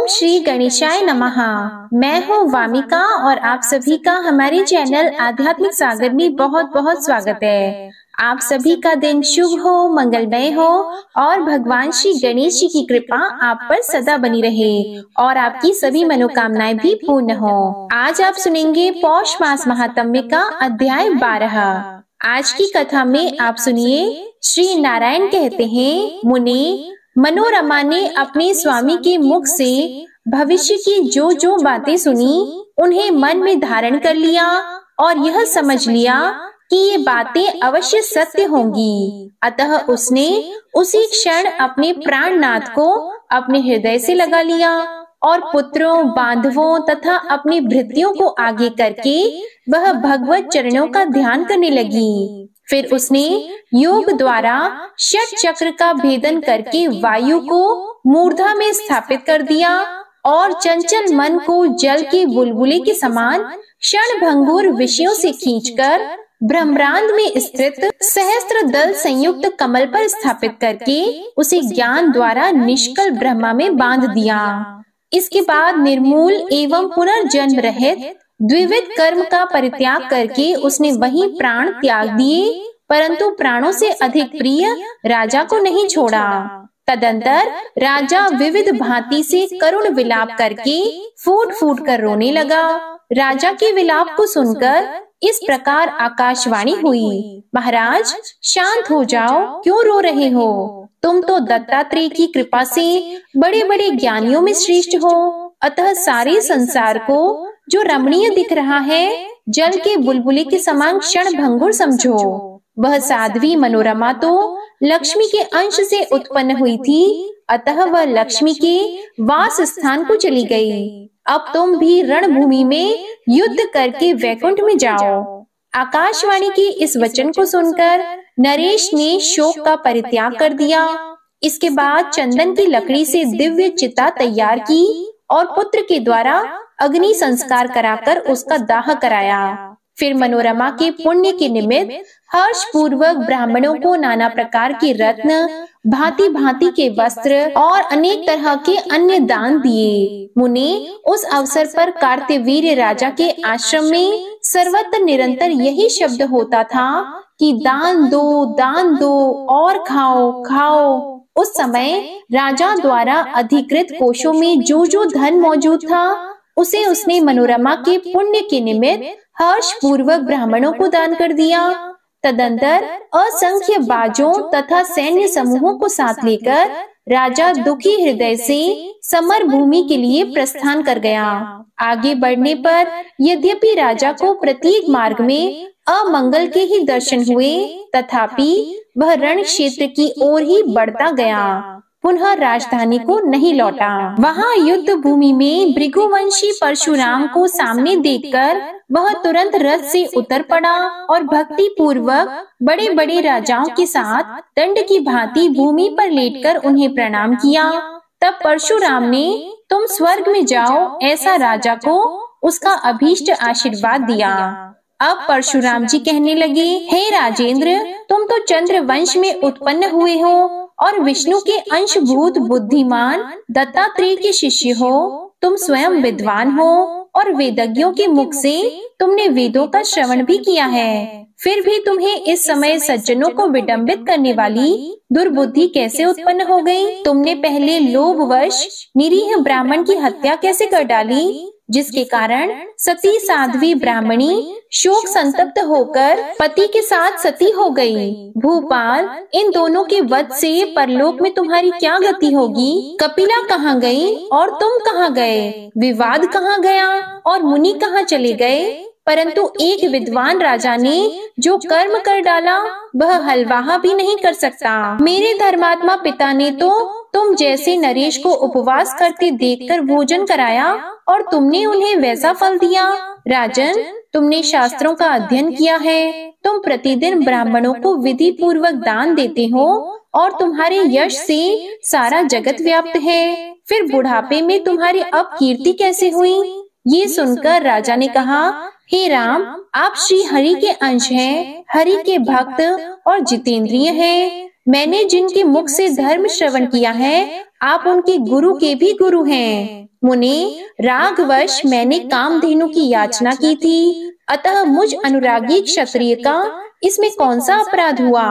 ओम श्री गणेशाय नमः। मैं हूँ वामिका और आप सभी का हमारे चैनल आध्यात्मिक सागर में बहुत बहुत स्वागत है। आप सभी का दिन शुभ हो, मंगलमय हो और भगवान श्री गणेश जी की कृपा आप पर सदा बनी रहे और आपकी सभी मनोकामनाएं भी पूर्ण हो। आज आप सुनेंगे पौष मास महात्म्य का अध्याय 12। आज की कथा में आप सुनिए। श्री नारायण कहते हैं, मुनि, मनोरमा ने अपने स्वामी के मुख से भविष्य की जो जो बातें सुनी उन्हें मन में धारण कर लिया और यह समझ लिया कि ये बातें अवश्य सत्य होंगी। अतः उसने उसी क्षण अपने प्राणनाथ को अपने हृदय से लगा लिया और पुत्रों, बांधवों तथा अपनी भृत्यों को आगे करके वह भगवत चरणों का ध्यान करने लगी। फिर उसने योग द्वारा षट चक्र का भेदन करके वायु को मूर्धा में स्थापित कर दिया और चंचल मन को जल के बुलबुले के समान क्षण भंगुर विषयों से खींचकर ब्रह्मांड में स्थित सहस्त्र दल संयुक्त कमल पर स्थापित करके उसे ज्ञान द्वारा निष्कल ब्रह्मा में बांध दिया। इसके बाद निर्मूल एवं पुनर्जन्म रहित द्विविध कर्म का परित्याग करके उसने वहीं प्राण त्याग दिए, परंतु प्राणों से अधिक प्रिय राजा को नहीं छोड़ा। तदंतर राजा विविध भांति से करुण विलाप करके फूट फूट कर रोने लगा। राजा के विलाप को सुनकर इस प्रकार आकाशवाणी हुई, महाराज शांत हो जाओ, क्यों रो रहे हो? तुम तो दत्तात्रेय की कृपा से बड़े बड़े ज्ञानियों में श्रेष्ठ हो, अतः सारे संसार को जो रमणीय दिख रहा है जल के बुलबुले के समान क्षण भंगुर समझो। वह साध्वी मनोरमा तो लक्ष्मी के अंश से उत्पन्न हुई थी, अतः वह लक्ष्मी के वास स्थान को चली गई। अब तुम भी रणभूमि में युद्ध करके वैकुंठ में जाओ। आकाशवाणी के इस वचन को सुनकर नरेश ने शोक का परित्याग कर दिया। इसके बाद चंदन की लकड़ी से दिव्य चिता तैयार की और पुत्र के द्वारा अग्नि संस्कार कराकर उसका दाह कराया। फिर मनोरमा के पुण्य के निमित्त हर्ष पूर्वक ब्राह्मणों को नाना प्रकार के रत्न, भांति भांति के वस्त्र और अनेक तरह के अन्य दान दिए। मुनि, उस अवसर पर कार्तवीर्य राजा के आश्रम में सर्वत्र निरंतर यही शब्द होता था कि दान दो और खाओ खाओ। उस समय राजा द्वारा अधिकृत कोषों में जो जो धन मौजूद था उसे उसने मनोरमा के पुण्य के निमित्त हर्ष पूर्वक ब्राह्मणों को दान कर दिया। तदंतर असंख्य बाजों तथा सैन्य समूहों को साथ लेकर राजा दुखी हृदय से समर भूमि के लिए प्रस्थान कर गया। आगे बढ़ने पर यद्यपि राजा को प्रत्येक मार्ग में अमंगल के ही दर्शन हुए, तथापि वह रण क्षेत्र की ओर ही बढ़ता गया, पुनः राजधानी को नहीं लौटा। वहाँ युद्ध भूमि में भृगुवंशी परशुराम को सामने देखकर वह तुरंत रथ से उतर पड़ा और भक्ति पूर्वक बड़े बड़े राजाओं के साथ दंड की भांति भूमि पर लेटकर उन्हें प्रणाम किया। तब परशुराम ने तुम स्वर्ग में जाओ ऐसा राजा को उसका अभीष्ट आशीर्वाद दिया। अब परशुराम जी कहने लगे, हे राजेंद्र, तुम तो चंद्र वंश में उत्पन्न हुए हो और विष्णु के अंशभूत बुद्धिमान दत्तात्रेय के शिष्य हो। तुम स्वयं विद्वान हो और वेदज्ञों के मुख से तुमने वेदों का श्रवण भी किया है। फिर भी तुम्हें इस समय सज्जनों को विडंबित करने वाली दुर्बुद्धि कैसे उत्पन्न हो गई? तुमने पहले लोभवश निरीह ब्राह्मण की हत्या कैसे कर डाली, जिसके कारण सती साध्वी ब्राह्मणी शोक संतप्त होकर पति के साथ सती हो गई। भूपाल, इन दोनों के वध से परलोक में तुम्हारी क्या गति होगी? कपिला कहाँ गई और तुम कहाँ गए? विवाद कहाँ गया और मुनि कहाँ चले गए? परंतु एक विद्वान राजा ने जो कर्म कर डाला वह हलवाहा भी नहीं कर सकता। मेरे धर्मात्मा पिता ने तो तुम जैसे नरेश को उपवास करते देखकर भोजन कराया और तुमने उन्हें वैसा फल दिया। राजन, तुमने शास्त्रों का अध्ययन किया है, तुम प्रतिदिन ब्राह्मणों को विधि पूर्वक दान देते हो और तुम्हारे यश से सारा जगत व्याप्त है। फिर बुढ़ापे में तुम्हारी अपकीर्ति कैसे हुई? ये सुनकर राजा ने कहा, हे राम, आप श्री हरि के अंश हैं, हरि के भक्त और जितेंद्रिय हैं। मैंने जिनके मुख से धर्म श्रवण किया है, आप उनके गुरु के भी गुरु हैं। मुनि, रागवश मैंने कामधेनु की याचना की थी, अतः मुझ अनुरागी क्षत्रिय का इसमें कौन सा अपराध हुआ?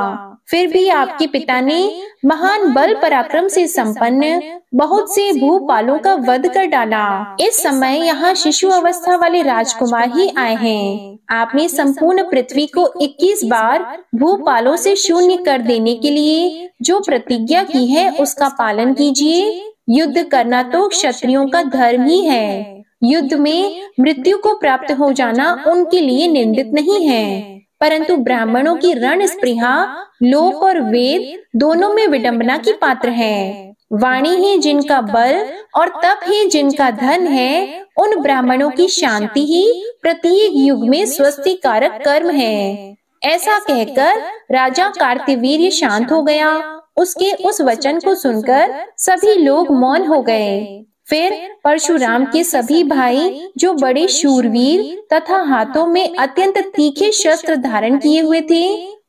फिर भी आपके पिता ने महान बल पराक्रम से संपन्न बहुत से भूपालों का वध कर डाला। इस समय यहाँ शिशु अवस्था वाले राजकुमार ही आए हैं। आपने संपूर्ण पृथ्वी को 21 बार भूपालों से शून्य कर देने के लिए जो प्रतिज्ञा की है उसका पालन कीजिए। युद्ध करना तो क्षत्रियों का धर्म ही है। युद्ध में मृत्यु को प्राप्त हो जाना उनके लिए निंदित नहीं है, परंतु ब्राह्मणों की रण स्पृहा लोक और वेद दोनों में विडंबना की पात्र है। वाणी ही जिनका बल और तप ही जिनका धन है, उन ब्राह्मणों की शांति ही प्रत्येक युग में स्वस्ति कारक कर्म है। ऐसा कहकर राजा कार्तवीर्य शांत हो गया। उसके उस वचन को सुनकर सभी लोग मौन हो गए। फिर परशुराम के सभी भाई, जो बड़े शूरवीर तथा हाथों में अत्यंत तीखे शस्त्र धारण किए हुए थे,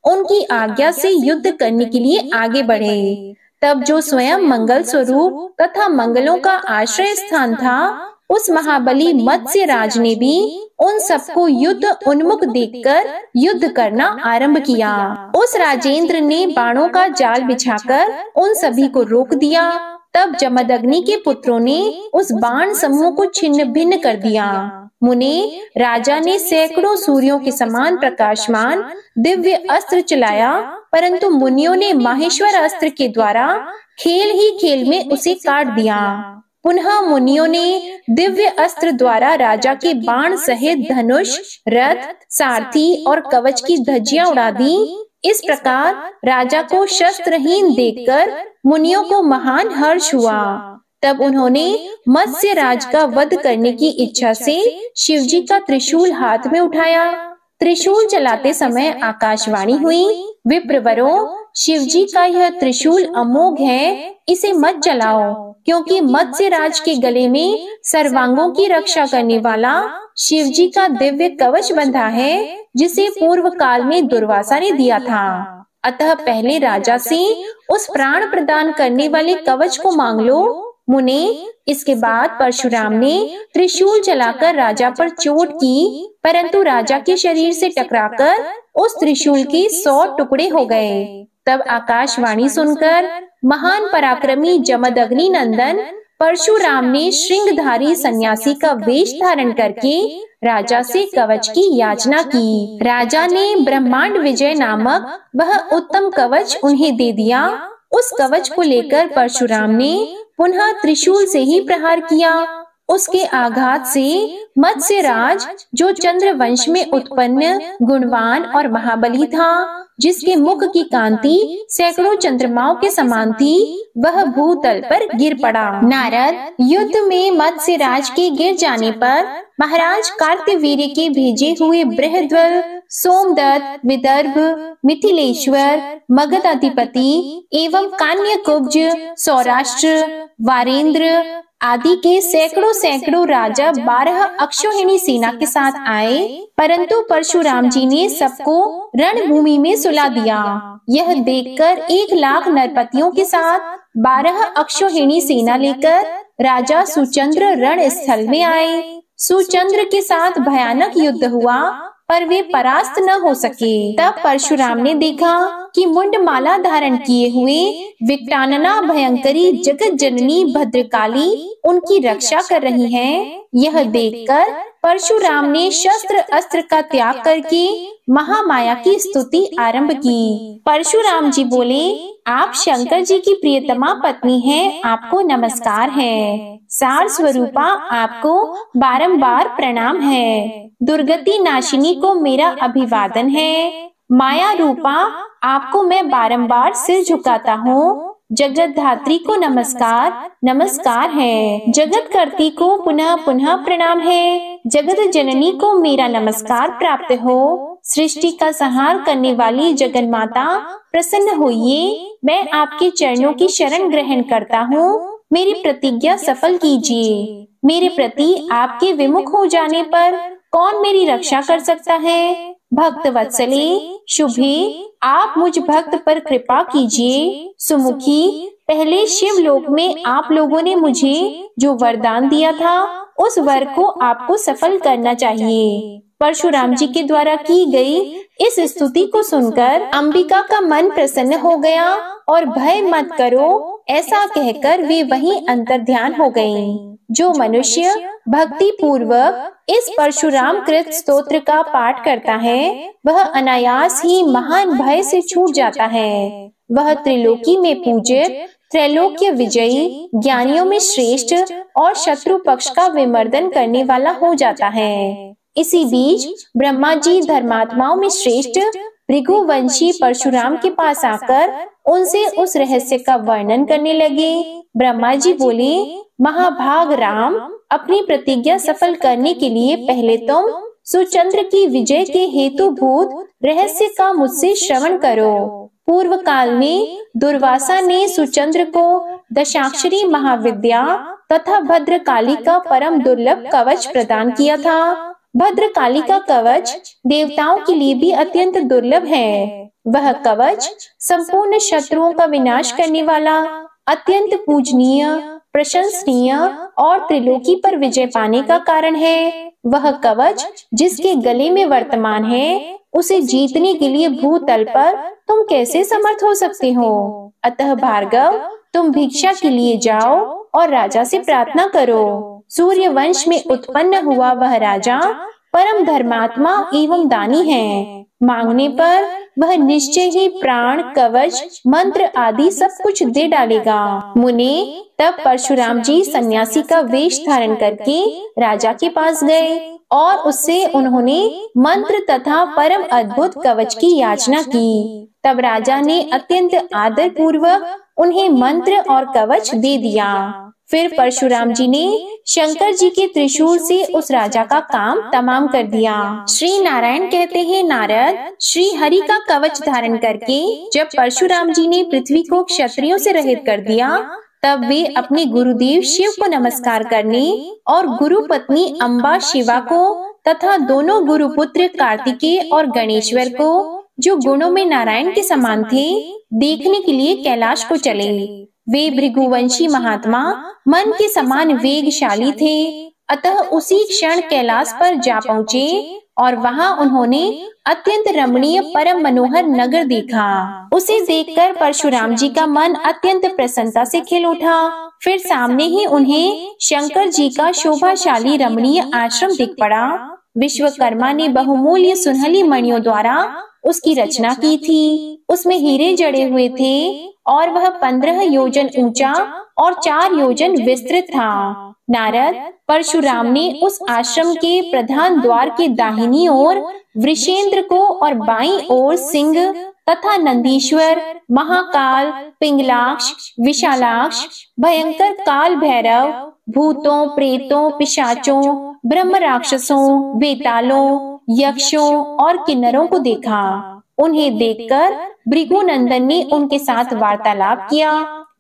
उनकी आज्ञा से युद्ध करने के लिए आगे बढ़े। तब जो स्वयं मंगल स्वरूप तथा मंगलों का आश्रय स्थान था, उस महाबली मत्स्य राज ने भी उन सबको युद्ध उन्मुख देखकर युद्ध करना आरंभ किया। उस राजेंद्र ने बाणों का जाल बिछाकर उन सभी को रोक दिया। तब जमदग्नि के पुत्रों ने उस बाण समूह को छिन्न भिन्न कर दिया। मुने, राजा ने सैकड़ों सूर्यों के समान प्रकाशमान दिव्य अस्त्र चलाया, परंतु मुनियों ने माहेश्वर अस्त्र के द्वारा खेल ही खेल में उसे काट दिया। पुनः मुनियों ने दिव्य अस्त्र द्वारा राजा के बाण सहित धनुष, रथ, सारथी और कवच की धज्जियां उड़ा दी। इस प्रकार राजा को शस्त्रहीन देखकर मुनियों को महान हर्ष हुआ। तब उन्होंने मत्स्य राज का वध करने की इच्छा से शिवजी का त्रिशूल हाथ में उठाया। त्रिशूल चलाते समय आकाशवाणी हुई, विप्रवरों, शिवजी का यह त्रिशूल अमोघ है, इसे मत चलाओ, क्योंकि मत्स्य राज के गले में सर्वांगों की रक्षा करने वाला शिवजी का दिव्य कवच बंधा है, जिसे पूर्व काल में दुर्वासा ने दिया था। अतः पहले राजा से उस प्राण प्रदान करने वाले कवच को मांग लो। मुने, इसके बाद परशुराम ने त्रिशूल चलाकर राजा पर चोट की, परंतु राजा के शरीर से टकराकर उस त्रिशूल के 100 टुकड़े हो गए। तब आकाशवाणी सुनकर महान पराक्रमी जमदग्नि नंदन परशुराम ने श्रृंगधारी सन्यासी का वेश धारण करके राजा से कवच की याचना की। राजा ने ब्रह्मांड विजय नामक वह उत्तम कवच उन्हें दे दिया। उस कवच को लेकर परशुराम ने पुनः त्रिशूल से ही प्रहार किया। उसके आघात से मत्स्य राज, जो चंद्र वंश में उत्पन्न गुणवान और महाबली था, जिसके मुख की कांति सैकड़ों चंद्रमाओं के समान थी, वह भूतल पर गिर पड़ा। नारद, युद्ध में मत्स्य राज के गिर जाने पर महाराज कार्तवीर्य के भेजे हुए बृहद्वल, सोमदत्त, विदर्भ, मिथिलेश्वर, मगध अधिपति एवं कान्यकुब्ज, सौराष्ट्र, वारेंद्र आदि के सैकड़ों राजा 12 अक्षौहिणी सेना के साथ आए, परंतु परशुराम जी ने सबको रणभूमि में सुला दिया। यह देखकर 1 लाख नरपतियों के साथ 12 अक्षौहिणी सेना लेकर राजा सुचंद्र रण स्थल में आए। सुचंद्र के साथ भयानक युद्ध हुआ, पर वे परास्त न हो सके। तब परशुराम ने देखा कि मुंडमाला धारण किए हुए विकटानना भयंकरी जगत जननी भद्रकाली उनकी रक्षा कर रही हैं। यह देखकर परशुराम ने शस्त्र अस्त्र का त्याग करके महामाया की स्तुति आरंभ की। परशुराम जी बोले, आप शंकर जी की प्रियतमा पत्नी हैं, आपको नमस्कार है। सार स्वरूपा, आपको बारंबार प्रणाम है। दुर्गति नाशिनी को मेरा अभिवादन है। माया रूपा, आपको मैं बारंबार सिर झुकाता हूँ। जगत धात्री को नमस्कार है। जगत करती को पुनः पुनः प्रणाम है। जगत जननी को मेरा नमस्कार प्राप्त हो। सृष्टि का संहार करने वाली जगन माता, प्रसन्न होइए। मैं आपके चरणों की शरण ग्रहण करता हूँ। मेरी प्रतिज्ञा सफल कीजिए। मेरे प्रति आपके विमुख हो जाने पर कौन मेरी रक्षा कर सकता है? भक्त वत्सले शुभे, आप मुझ भक्त पर कृपा कीजिए। सुमुखी, पहले शिवलोक में आप लोगों ने मुझे जो वरदान दिया था, उस वर को आपको सफल करना चाहिए। परशुराम जी के द्वारा की गई इस स्तुति को सुनकर अंबिका का मन प्रसन्न हो गया और भय मत करो ऐसा कहकर वे वहीं अंतर्ध्यान हो गईं। जो मनुष्य भक्ति पूर्वक इस परशुराम कृत स्तोत्र का पाठ करता है, वह अनायास ही महान भय से छूट जाता है। वह त्रिलोकी में पूज्य, त्रैलोक्य विजयी, ज्ञानियों में श्रेष्ठ और शत्रु पक्ष का विमर्दन करने वाला हो जाता है। इसी बीच ब्रह्मा जी धर्मात्माओं में श्रेष्ठ भृगुवंशी परशुराम के पास आकर उनसे उस रहस्य का वर्णन करने लगे। ब्रह्मा जी बोले, महाभाग राम, अपनी प्रतिज्ञा सफल करने के लिए पहले तुम सुचंद्र की विजय के हेतुभूत रहस्य का मुझसे श्रवण करो। पूर्व काल में दुर्वासा ने सुचंद्र को दशाक्षरी महाविद्या तथा भद्रकाली का परम दुर्लभ कवच प्रदान किया था। भद्रकाली का कवच देवताओं के लिए भी अत्यंत दुर्लभ है। वह कवच संपूर्ण शत्रुओं का विनाश करने वाला, अत्यंत पूजनीय, प्रशंसनीय और त्रिलोकी पर विजय पाने का कारण है। वह कवच जिसके गले में वर्तमान है, उसे जीतने के लिए भूतल पर तुम कैसे समर्थ हो सकते हो? अतः भार्गव, तुम भिक्षा के लिए जाओ और राजा से प्रार्थना करो। सूर्य वंश में उत्पन्न हुआ वह राजा परम धर्मात्मा एवं दानी है। मांगने पर वह निश्चय ही प्राण, कवच, मंत्र आदि सब कुछ दे डालेगा। मुने, तब परशुराम जी सन्यासी का वेश धारण करके राजा के पास गए और उससे उन्होंने मंत्र तथा परम अद्भुत कवच की याचना की। तब राजा ने अत्यंत आदर पूर्वक उन्हें मंत्र और कवच दे दिया। फिर परशुराम जी ने शंकर जी के त्रिशूल से उस राजा का काम तमाम कर दिया। श्री नारायण कहते हैं, नारद, श्री हरि का कवच धारण करके जब परशुराम जी ने पृथ्वी को क्षत्रियों से रहित कर दिया, तब वे अपने गुरुदेव शिव को नमस्कार करने और गुरु पत्नी अम्बा शिवा को तथा दोनों गुरुपुत्र कार्तिकेय और गणेश्वर को, जो गुणों में नारायण के समान थे, देखने के लिए कैलाश को चले। वे भृगुवंशी महात्मा मन के समान वेगशाली थे, अतः उसी क्षण कैलाश पर जा पहुँचे और वहां उन्होंने अत्यंत रमणीय परम मनोहर नगर देखा। उसे देखकर परशुराम जी का मन अत्यंत प्रसन्नता से खिल उठा। फिर सामने ही उन्हें शंकर जी का शोभाशाली रमणीय आश्रम दिख पड़ा। विश्वकर्मा ने बहुमूल्य सुनहली मणियों द्वारा उसकी रचना की थी। उसमें हीरे जड़े हुए थे और वह 15 योजन ऊंचा और 4 योजन विस्तृत था। नारद, परशुराम ने उस आश्रम के प्रधान द्वार के दाहिनी ओर वृषेंद्र को और बाईं ओर सिंह तथा नंदीश्वर, महाकाल, पिंगलाक्ष, विशालाक्ष, भयंकर काल भैरव, भूतों, प्रेतों, पिशाचों, ब्रह्म राक्षसों, बेतालों, यक्षों और किन्नरों को देखा। उन्हें देखकर भृगुनंदन ने उनके साथ वार्तालाप किया।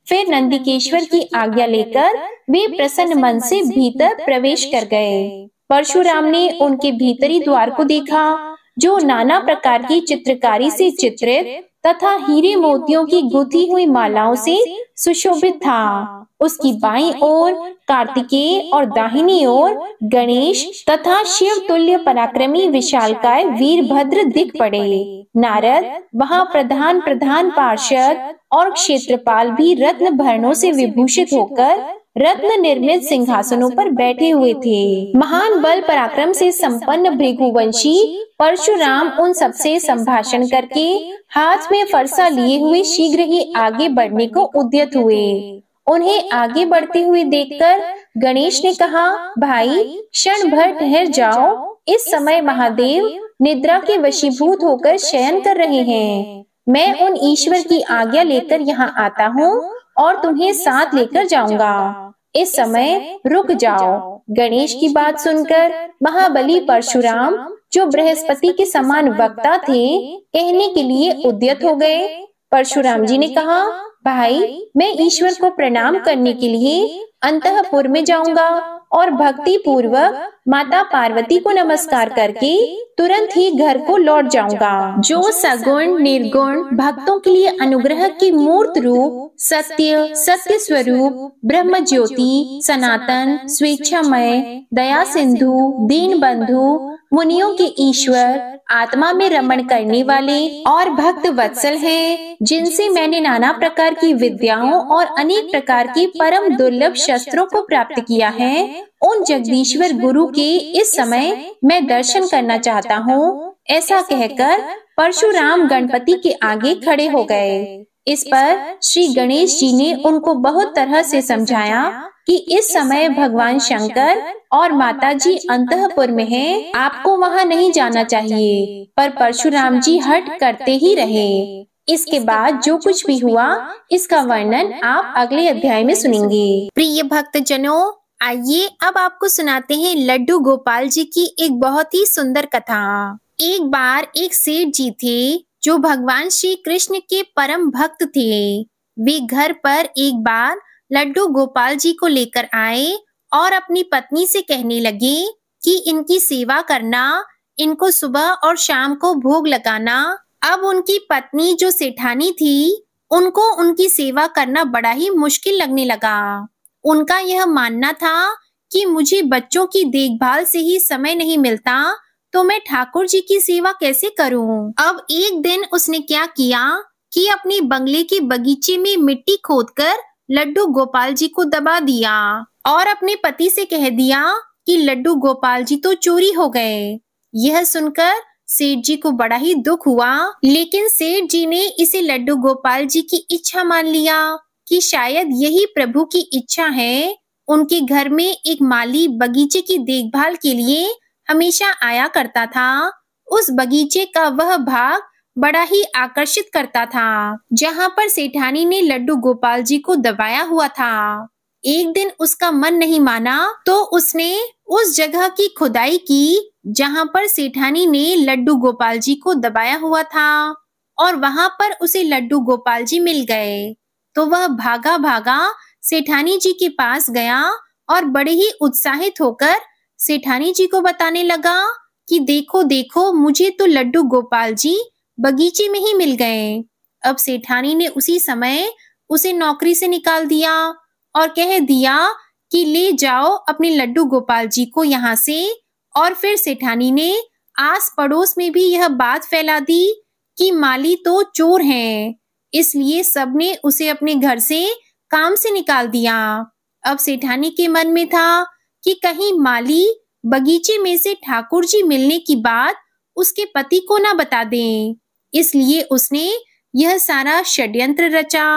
फिर नंदिकेश्वर की आज्ञा लेकर वे प्रसन्न मन से भीतर प्रवेश कर गए। परशुराम ने उनके भीतरी द्वार को देखा, जो नाना प्रकार की चित्रकारी से चित्रित तथा हीरे मोतियों की गुथी हुई मालाओं से सुशोभित था। उसकी बाईं ओर कार्तिकेय और दाहिनी ओर गणेश तथा शिव तुल्य पराक्रमी विशालकाय वीरभद्र दिख पड़े। नारद, वहाँ प्रधान प्रधान पार्षद और क्षेत्रपाल भी रत्न भरणों से विभूषित होकर रत्न निर्मित सिंहासनों पर बैठे हुए थे। महान बल पराक्रम से संपन्न भृगुवंशी परशुराम उन सबसे संभाषण करके हाथ में फरसा लिए हुए शीघ्र ही आगे बढ़ने को उद्यत हुए। उन्हें आगे बढ़ते हुए देखकर गणेश ने कहा, भाई क्षण भर ठहर जाओ। इस समय महादेव निद्रा के वशीभूत होकर शयन कर रहे हैं। मैं उन ईश्वर की आज्ञा लेकर यहाँ आता हूँ और तुम्हें साथ लेकर जाऊंगा। इस समय रुक जाओ। गणेश की बात सुनकर महाबली परशुराम, जो बृहस्पति के समान वक्ता थे, कहने के लिए उद्यत हो गए। परशुराम जी ने कहा, भाई मैं ईश्वर को प्रणाम करने के लिए अंतःपुर में जाऊंगा और भक्ति पूर्वक माता पार्वती को नमस्कार करके तुरंत ही घर को लौट जाऊंगा। जो सगुण निर्गुण भक्तों के लिए अनुग्रह की मूर्त रूप, सत्य सत्य स्वरूप, ब्रह्म ज्योति, सनातन, स्वेच्छामय, दया सिंधु, दीन बंधु, मुनियों के ईश्वर, आत्मा में रमण करने वाले और भक्त वत्सल हैं, जिनसे मैंने नाना प्रकार की विद्याओं और अनेक प्रकार की परम दुर्लभ शस्त्रों को प्राप्त किया है, उन जगदीश्वर गुरु के इस समय मैं दर्शन करना चाहता हूँ। ऐसा कहकर परशुराम गणपति के आगे खड़े हो गए। इस पर श्री गणेश जी ने उनको बहुत तरह से समझाया कि इस समय भगवान शंकर और माता जी अंतःपुर में हैं, आपको वहां नहीं जाना चाहिए। पर परशुराम जी हट करते ही रहे। इसके बाद जो कुछ भी हुआ, इसका वर्णन आप अगले अध्याय में सुनेंगे। प्रिय भक्तजनों, आइए अब आपको सुनाते हैं लड्डू गोपाल जी की एक बहुत ही सुंदर कथा। एक बार एक सेठ जी थे जो भगवान श्री कृष्ण के परम भक्त थे। वे घर पर एक बार लड्डू गोपाल जी को लेकर आए और अपनी पत्नी से कहने लगे कि इनकी सेवा करना, इनको सुबह और शाम को भोग लगाना। अब उनकी पत्नी जो सेठानी थी, उनको उनकी सेवा करना बड़ा ही मुश्किल लगने लगा। उनका यह मानना था कि मुझे बच्चों की देखभाल से ही समय नहीं मिलता, तो मैं ठाकुर जी की सेवा कैसे करूं? अब एक दिन उसने क्या किया कि अपने बंगले के बगीचे में मिट्टी खोदकर लड्डू गोपाल जी को दबा दिया और अपने पति से कह दिया कि लड्डू गोपाल जी तो चोरी हो गए। यह सुनकर सेठ जी को बड़ा ही दुख हुआ, लेकिन सेठ जी ने इसे लड्डू गोपाल जी की इच्छा मान लिया कि शायद यही प्रभु की इच्छा है। उनके घर में एक माली बगीचे की देखभाल के लिए हमेशा आया करता था। उस बगीचे का वह भाग बड़ा ही आकर्षित करता था जहाँ पर सेठानी ने लड्डू गोपाल जी को दबाया हुआ था। एक दिन उसका मन नहीं माना तो उसने उस जगह की खुदाई की जहाँ पर सेठानी ने लड्डू गोपाल जी को दबाया हुआ था, और वहां पर उसे लड्डू गोपाल जी मिल गए। तो वह भागा भागा सेठानी जी के पास गया और बड़े ही उत्साहित होकर सेठानी जी को बताने लगा कि देखो देखो, मुझे तो लड्डू गोपाल जी बगीचे में ही मिल गए। अब सेठानी ने उसी समय उसे नौकरी से निकाल दिया और कह दिया कि ले जाओ अपने लड्डू गोपाल जी को यहाँ से। और फिर सेठानी ने आस पड़ोस में भी यह बात फैला दी कि माली तो चोर हैं, इसलिए सबने उसे अपने घर से काम से निकाल दिया। अब सेठानी के मन में था कि कहीं माली बगीचे में से ठाकुर जी मिलने की बात उसके पति को ना बता दें, इसलिए उसने यह सारा षड्यंत्र रचा।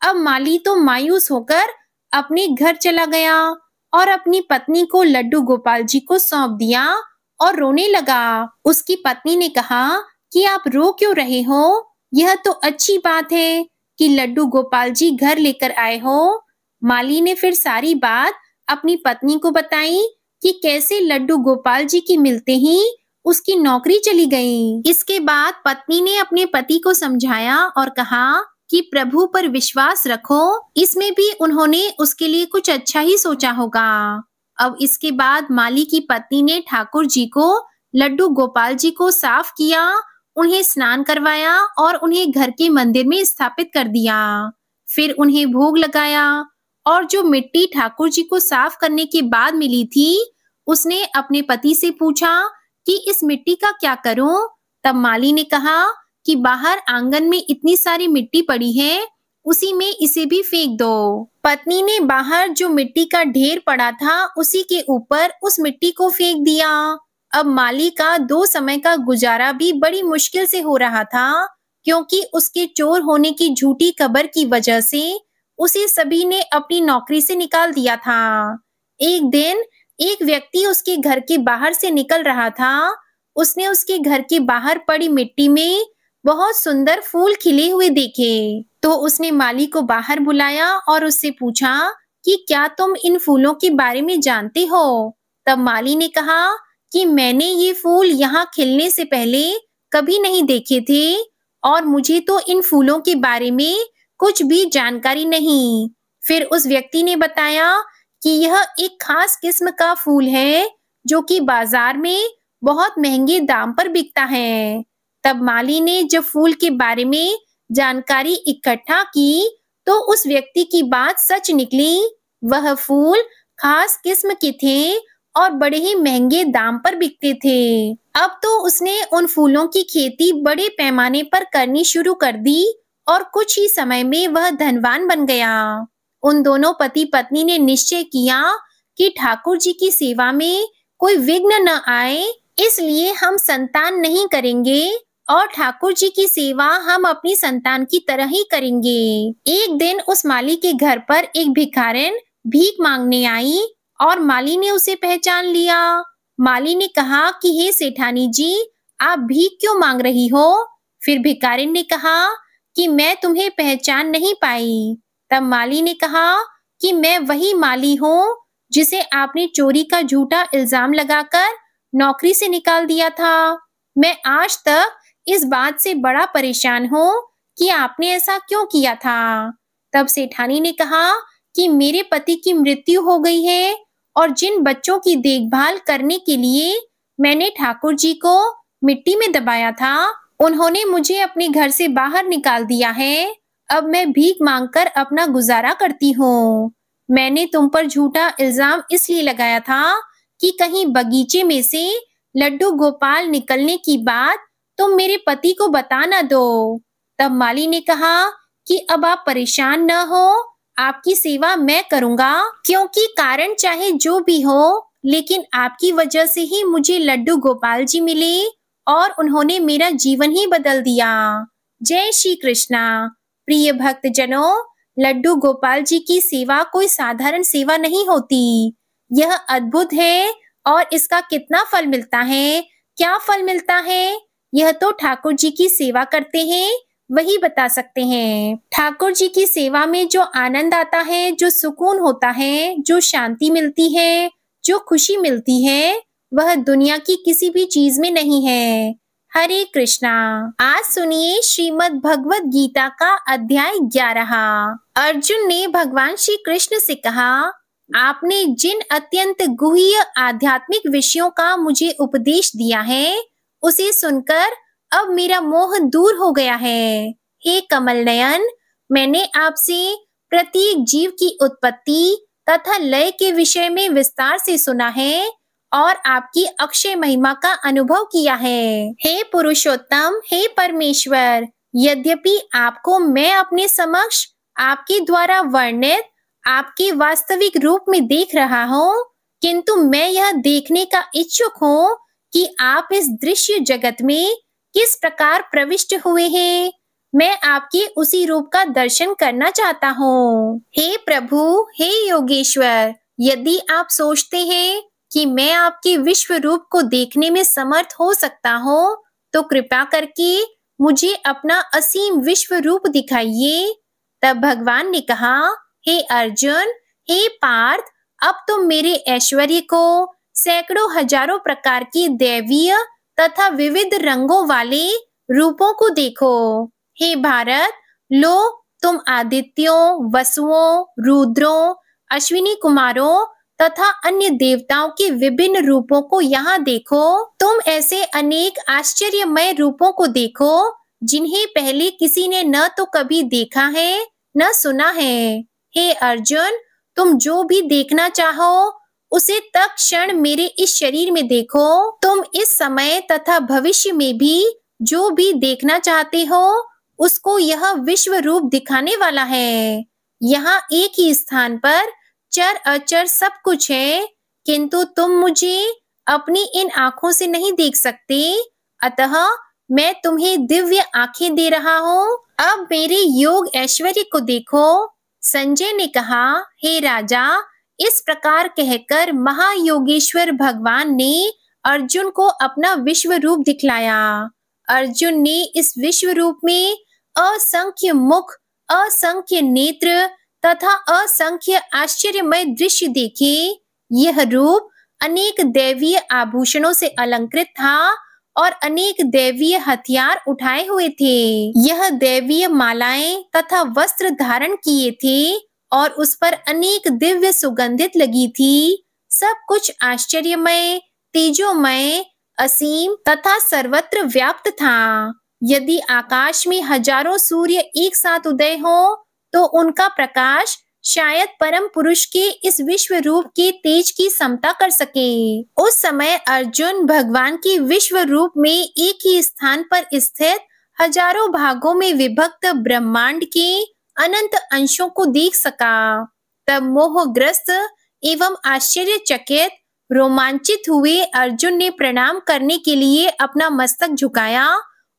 अब माली तो मायूस होकर अपने घर चला गया और अपनी पत्नी को लड्डू गोपाल जी को सौंप दिया और रोने लगा। उसकी पत्नी ने कहा कि आप रो क्यों रहे हो? यह तो अच्छी बात है कि लड्डू गोपाल जी घर लेकर आए हो। माली ने फिर सारी बात अपनी पत्नी को बताई कि कैसे लड्डू गोपाल जी की मिलते ही उसकी नौकरी चली गई। इसके बाद पत्नी ने अपने पति को समझाया और कहा कि प्रभु पर विश्वास रखो, इसमें भी उन्होंने उसके लिए कुछ अच्छा ही सोचा होगा। अब इसके बाद माली की पत्नी ने ठाकुर जी को लड्डू गोपाल जी को साफ किया, उन्हें स्नान करवाया और उन्हें घर के मंदिर में स्थापित कर दिया। फिर उन्हें भोग लगाया और जो मिट्टी ठाकुर जी को साफ करने के बाद मिली थी, उसने अपने पति से पूछा कि इस मिट्टी का क्या करूं? तब माली ने कहा कि बाहर आंगन में इतनी सारी मिट्टी पड़ी है, उसी में इसे भी फेंक दो। पत्नी ने बाहर जो मिट्टी का ढेर पड़ा था, उसी के ऊपर उस मिट्टी को फेंक दिया। अब माली का 2 समय का गुजारा भी बड़ी मुश्किल से हो रहा था, क्योंकि उसके चोर होने की झूठी खबर की वजह से उसे सभी ने अपनी नौकरी से निकाल दिया था। एक दिन एक व्यक्ति उसके घर के बाहर से निकल रहा था। उसने उसके घर के बाहर पड़ी मिट्टी में बहुत सुंदर फूल खिले हुए देखे, तो उसने माली को बाहर बुलाया और उससे पूछा कि क्या तुम इन फूलों के बारे में जानते हो? तब माली ने कहा कि मैंने ये फूल यहाँ खिलने से पहले कभी नहीं देखे थे और मुझे तो इन फूलों के बारे में कुछ भी जानकारी नहीं। फिर उस व्यक्ति ने बताया कि यह एक खास किस्म का फूल है जो कि बाजार में बहुत महंगे दाम पर बिकता है। तब माली ने जब फूल के बारे में जानकारी इकट्ठा की तो उस व्यक्ति की बात सच निकली। वह फूल खास किस्म के थे और बड़े ही महंगे दाम पर बिकते थे। अब तो उसने उन फूलों की खेती बड़े पैमाने पर करनी शुरू कर दी और कुछ ही समय में वह धनवान बन गया। उन दोनों पति पत्नी ने निश्चय किया कि ठाकुर जी की सेवा में कोई विघ्न न आए, इसलिए हम संतान नहीं करेंगे और ठाकुर जी की सेवा हम अपनी संतान की तरह ही करेंगे। एक दिन उस माली के घर पर एक भिखारिन भीख मांगने आई और माली ने उसे पहचान लिया। माली ने कहा कि हे सेठानी जी, आप भीख क्यों मांग रही हो? फिर भिखारिन ने कहा कि मैं तुम्हें पहचान नहीं पाई। तब माली ने कहा कि मैं वही माली हूँ जिसे आपने चोरी का झूठा इल्जाम लगाकर नौकरी से निकाल दिया था। मैं आज तक इस बात से बड़ा परेशान हूँ कि आपने ऐसा क्यों किया था। तब सेठानी ने कहा कि मेरे पति की मृत्यु हो गई है और जिन बच्चों की देखभाल करने के लिए मैंने ठाकुर जी को मिट्टी में दबाया था, उन्होंने मुझे अपने घर से बाहर निकाल दिया है। अब मैं भीख मांगकर अपना गुजारा करती हूँ। मैंने तुम पर झूठा इल्जाम इसलिए लगाया था कि कहीं बगीचे में से लड्डू गोपाल निकलने की बात तुम मेरे पति को बता न दो। तब माली ने कहा कि अब आप परेशान न हो, आपकी सेवा मैं करूंगा, क्योंकि कारण चाहे जो भी हो, लेकिन आपकी वजह से ही मुझे लड्डू गोपाल जी मिले और उन्होंने मेरा जीवन ही बदल दिया। जय श्री कृष्णा। प्रिय भक्तजनों, लड्डू गोपाल जी की सेवा कोई साधारण सेवा नहीं होती। यह अद्भुत है और इसका कितना फल मिलता है, क्या फल मिलता है, यह तो ठाकुर जी की सेवा करते हैं वही बता सकते हैं। ठाकुर जी की सेवा में जो आनंद आता है, जो सुकून होता है, जो शांति मिलती है, जो खुशी मिलती है, वह दुनिया की किसी भी चीज में नहीं है। हरे कृष्णा। आज सुनिए श्रीमद् भगवत गीता का अध्याय 11। अर्जुन ने भगवान श्री कृष्ण से कहा, आपने जिन अत्यंत गुह्य आध्यात्मिक विषयों का मुझे उपदेश दिया है, उसे सुनकर अब मेरा मोह दूर हो गया है। हे कमल नयन, मैंने आपसे प्रत्येक जीव की उत्पत्ति तथा लय के विषय में विस्तार से सुना है और आपकी अक्षय महिमा का अनुभव किया है। हे पुरुषोत्तम, हे परमेश्वर, यद्यपि आपको मैं अपने समक्ष आपके द्वारा वर्णित आपके वास्तविक रूप में देख रहा हूँ, किंतु मैं यह देखने का इच्छुक हूँ कि आप इस दृश्य जगत में किस प्रकार प्रविष्ट हुए हैं। मैं आपके उसी रूप का दर्शन करना चाहता हूँ। हे प्रभु, हे योगेश्वर, यदि आप सोचते हैं कि मैं आपके विश्व रूप को देखने में समर्थ हो सकता हूँ, तो कृपा करके मुझे अपना असीम विश्व रूप दिखाइए। तब भगवान ने कहा, हे अर्जुन, हे पार्थ, अब तुम मेरे ऐश्वर्य को, सैकड़ों हजारों प्रकार की दैवीय तथा विविध रंगों वाले रूपों को देखो। हे भारत, लो तुम आदित्यों, वसुओं, रुद्रों, अश्विनी कुमारों तथा अन्य देवताओं के विभिन्न रूपों को यहाँ देखो। तुम ऐसे अनेक आश्चर्यमय रूपों को देखो जिन्हें पहले किसी ने न तो कभी देखा है न सुना है। हे अर्जुन, तुम जो भी देखना चाहो उसे तत्क्षण मेरे इस शरीर में देखो। तुम इस समय तथा भविष्य में भी जो भी देखना चाहते हो उसको यह विश्व रूप दिखाने वाला है। यहाँ एक ही स्थान पर चर अचर सब कुछ है, किंतु तुम मुझे अपनी इन आँखों से नहीं देख सकते, अतः मैं तुम्हें दिव्य आंखें दे रहा हूँ। अब मेरे योग ऐश्वर्य को देखो। संजय ने कहा, हे राजा, इस प्रकार कहकर महायोगेश्वर भगवान ने अर्जुन को अपना विश्व रूप दिखलाया। अर्जुन ने इस विश्व रूप में असंख्य मुख, असंख्य नेत्र तथा असंख्य आश्चर्यमय दृश्य देखे। यह रूप अनेक दैवीय आभूषणों से अलंकृत था और अनेक दैवीय हथियार उठाए हुए थे। यह दैवीय मालाएं तथा वस्त्र धारण किए थे और उस पर अनेक दिव्य सुगंधित लगी थी। सब कुछ आश्चर्यमय, तेजोमय असीम तथा सर्वत्र व्याप्त था। यदि आकाश में हजारों सूर्य एक साथ उदय हो तो उनका प्रकाश शायद परम पुरुष के इस विश्व रूप के तेज की समता कर सके। उस समय अर्जुन भगवान के विश्व रूप में एक ही स्थान पर स्थित हजारों भागों में विभक्त ब्रह्मांड के अनंत अंशों को देख सका। तब मोहग्रस्त एवं आश्चर्यचकित रोमांचित हुए अर्जुन ने प्रणाम करने के लिए अपना मस्तक झुकाया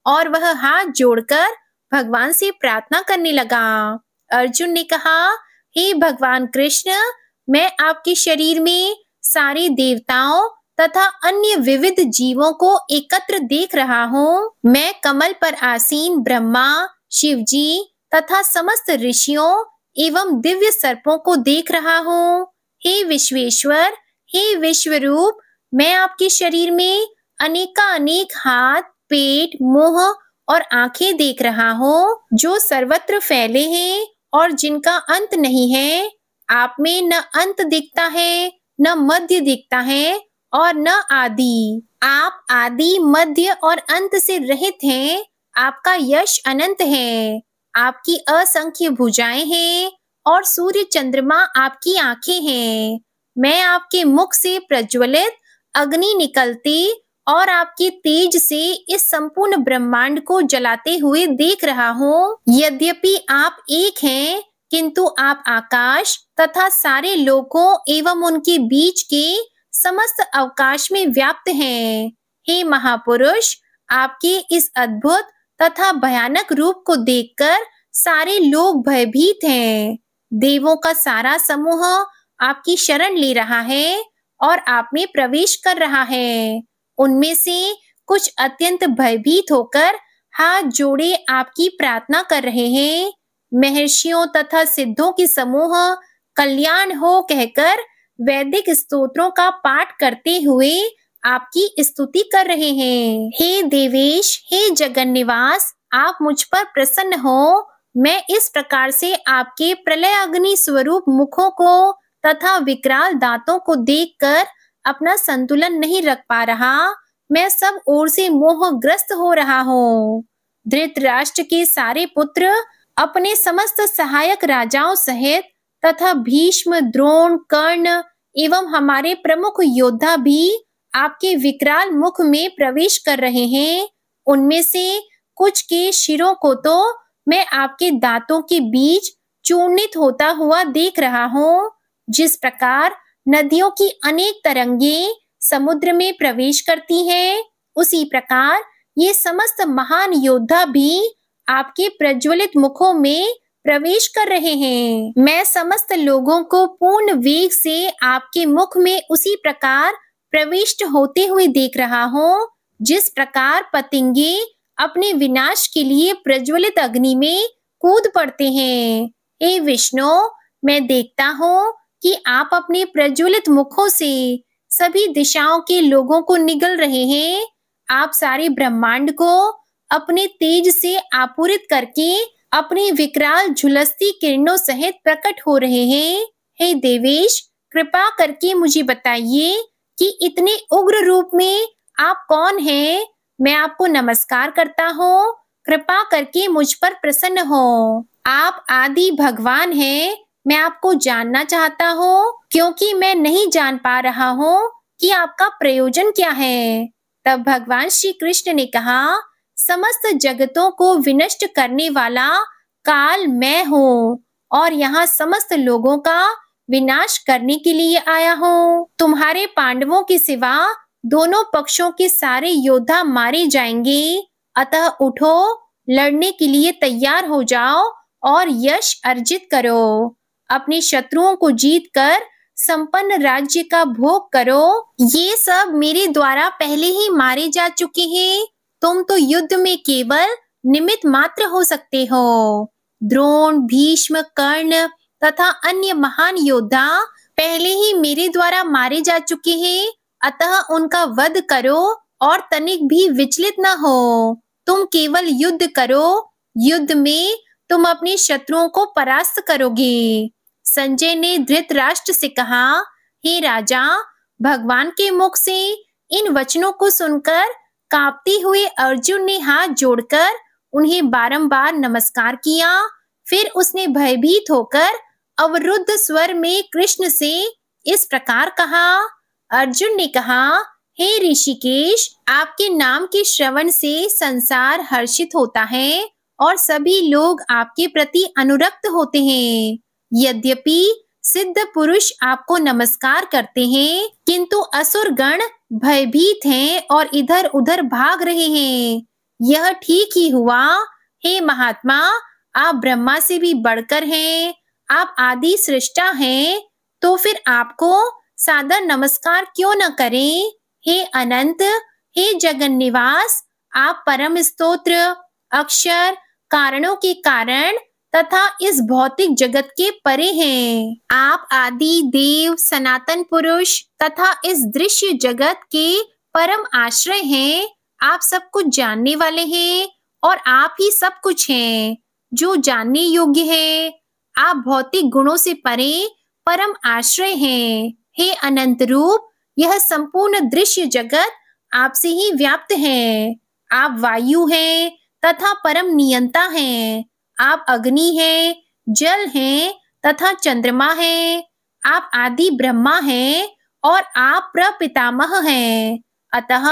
और वह हाथ जोड़कर भगवान से प्रार्थना करने लगा। अर्जुन ने कहा, हे भगवान कृष्ण, मैं आपके शरीर में सारे देवताओं तथा अन्य विविध जीवों को एकत्र देख रहा हूँ। मैं कमल पर आसीन ब्रह्मा, शिव जी तथा समस्त ऋषियों एवं दिव्य सर्पों को देख रहा हूँ। हे विश्वेश्वर, हे विश्वरूप, मैं आपके शरीर में अनेकानेक हाथ, पेट, मुंह और आंखें देख रहा हूँ जो सर्वत्र फैले हैं और जिनका अंत नहीं है। आप में न अंत दिखता है, न मध्य दिखता है और न आदि। आप आदि, मध्य और अंत से रहित हैं। आपका यश अनंत है। आपकी असंख्य भुजाएं हैं और सूर्य चंद्रमा आपकी आंखें हैं। मैं आपके मुख से प्रज्वलित अग्नि निकलती और आपके तेज से इस संपूर्ण ब्रह्मांड को जलाते हुए देख रहा हूँ। यद्यपि आप एक हैं, किंतु आप आकाश तथा सारे लोकों एवं उनके बीच के समस्त अवकाश में व्याप्त हैं। हे महापुरुष, आपके इस अद्भुत तथा भयानक रूप को देखकर सारे लोग भयभीत हैं। देवों का सारा समूह आपकी शरण ले रहा है और आप में प्रवेश कर रहा है। उनमें से कुछ अत्यंत भयभीत होकर हाथ जोड़े आपकी प्रार्थना कर रहे हैं। महर्षियों तथा सिद्धों के समूह कल्याण हो कहकर वैदिक स्तोत्रों का पाठ करते हुए आपकी स्तुति कर रहे हैं। हे देवेश, हे जगन्निवास, आप मुझ पर प्रसन्न हो। मैं इस प्रकार से आपके प्रलय अग्नि स्वरूप मुखों को तथा विकराल दांतों को देखकर अपना संतुलन नहीं रख पा रहा। मैं सब ओर से मोहग्रस्त हो रहा हूँ। धृतराष्ट्र के सारे पुत्र अपने समस्त सहायक राजाओं सहित तथा भीष्म, द्रोण, कर्ण एवं हमारे प्रमुख योद्धा भी आपके विकराल मुख में प्रवेश कर रहे हैं। उनमें से कुछ के शिरों को तो मैं आपके दांतों के बीच चूर्णित होता हुआ देख रहा हूँ। जिस प्रकार नदियों की अनेक तरंगें समुद्र में प्रवेश करती हैं, उसी प्रकार ये समस्त महान योद्धा भी आपके प्रज्वलित मुखों में प्रवेश कर रहे हैं। मैं समस्त लोगों को पूर्ण वेग से आपके मुख में उसी प्रकार प्रविष्ट होते हुए देख रहा हूँ, जिस प्रकार पतंगे अपने विनाश के लिए प्रज्वलित अग्नि में कूद पड़ते हैं। हे विष्णु, मैं देखता हूँ कि आप अपने प्रज्वलित मुखों से सभी दिशाओं के लोगों को निगल रहे हैं। आप सारे ब्रह्मांड को अपने तेज से आपूरित करके अपनी विकराल झुलसती किरणों सहित प्रकट हो रहे हैं। हे देवेश, कृपा करके मुझे बताइए कि इतने उग्र रूप में आप कौन हैं? मैं आपको नमस्कार करता हूँ। कृपा करके मुझ पर प्रसन्न हो। आप आदि भगवान हैं। मैं आपको जानना चाहता हूँ, क्योंकि मैं नहीं जान पा रहा हूँ कि आपका प्रयोजन क्या है। तब भगवान श्री कृष्ण ने कहा, समस्त जगतों को विनष्ट करने वाला काल मैं हूँ और यहाँ समस्त लोगों का विनाश करने के लिए आया हूँ। तुम्हारे पांडवों के सिवा दोनों पक्षों के सारे योद्धा मारे जाएंगे। अतः उठो, लड़ने के लिए तैयार हो जाओ और यश अर्जित करो। अपने शत्रुओं को जीतकर संपन्न राज्य का भोग करो। ये सब मेरे द्वारा पहले ही मारे जा चुके हैं। तुम तो युद्ध में केवल निमित्त मात्र हो सकते हो। द्रोण, भीष्म, कर्ण तथा अन्य महान योद्धा पहले ही मेरे द्वारा मारे जा चुके हैं। अतः उनका वध करो और तनिक भी विचलित न हो। तुम केवल युद्ध करो। युद्ध में तुम अपने शत्रुओं को परास्त करोगे। संजय ने धृतराष्ट्र से कहा, हे राजा, भगवान के मुख से इन वचनों को सुनकर कांपते हुए अर्जुन ने हाथ जोड़कर उन्हें बारंबार नमस्कार किया। फिर उसने भयभीत होकर अवरुद्ध स्वर में कृष्ण से इस प्रकार कहा। अर्जुन ने कहा, हे ऋषिकेश, आपके नाम के श्रवण से संसार हर्षित होता है और सभी लोग आपके प्रति अनुरक्त होते हैं। यद्यपि सिद्ध पुरुष आपको नमस्कार करते हैं, किंतु असुर गण भयभीत हैं और इधर उधर भाग रहे हैं। यह ठीक ही हुआ। हे महात्मा, आप ब्रह्मा से भी बढ़कर हैं, आप आदि सृष्टा हैं, तो फिर आपको सादर नमस्कार क्यों न करें। हे अनंत, हे जगन निवास, आप परम स्तोत्र, अक्षर, कारणों के कारण तथा इस भौतिक जगत के परे हैं। आप आदि देव, सनातन पुरुष तथा इस दृश्य जगत के परम आश्रय हैं। आप सब कुछ जानने वाले हैं और आप ही सब कुछ हैं जो जानने योग्य है। आप भौतिक गुणों से परे परम आश्रय हैं। हे अनंत रूप, यह संपूर्ण दृश्य जगत आपसे ही व्याप्त है। आप वायु हैं तथा परम नियंता हैं। आप अग्नि हैं, जल हैं तथा चंद्रमा हैं। आप आदि ब्रह्मा हैं और आप प्रपितामह हैं। अतः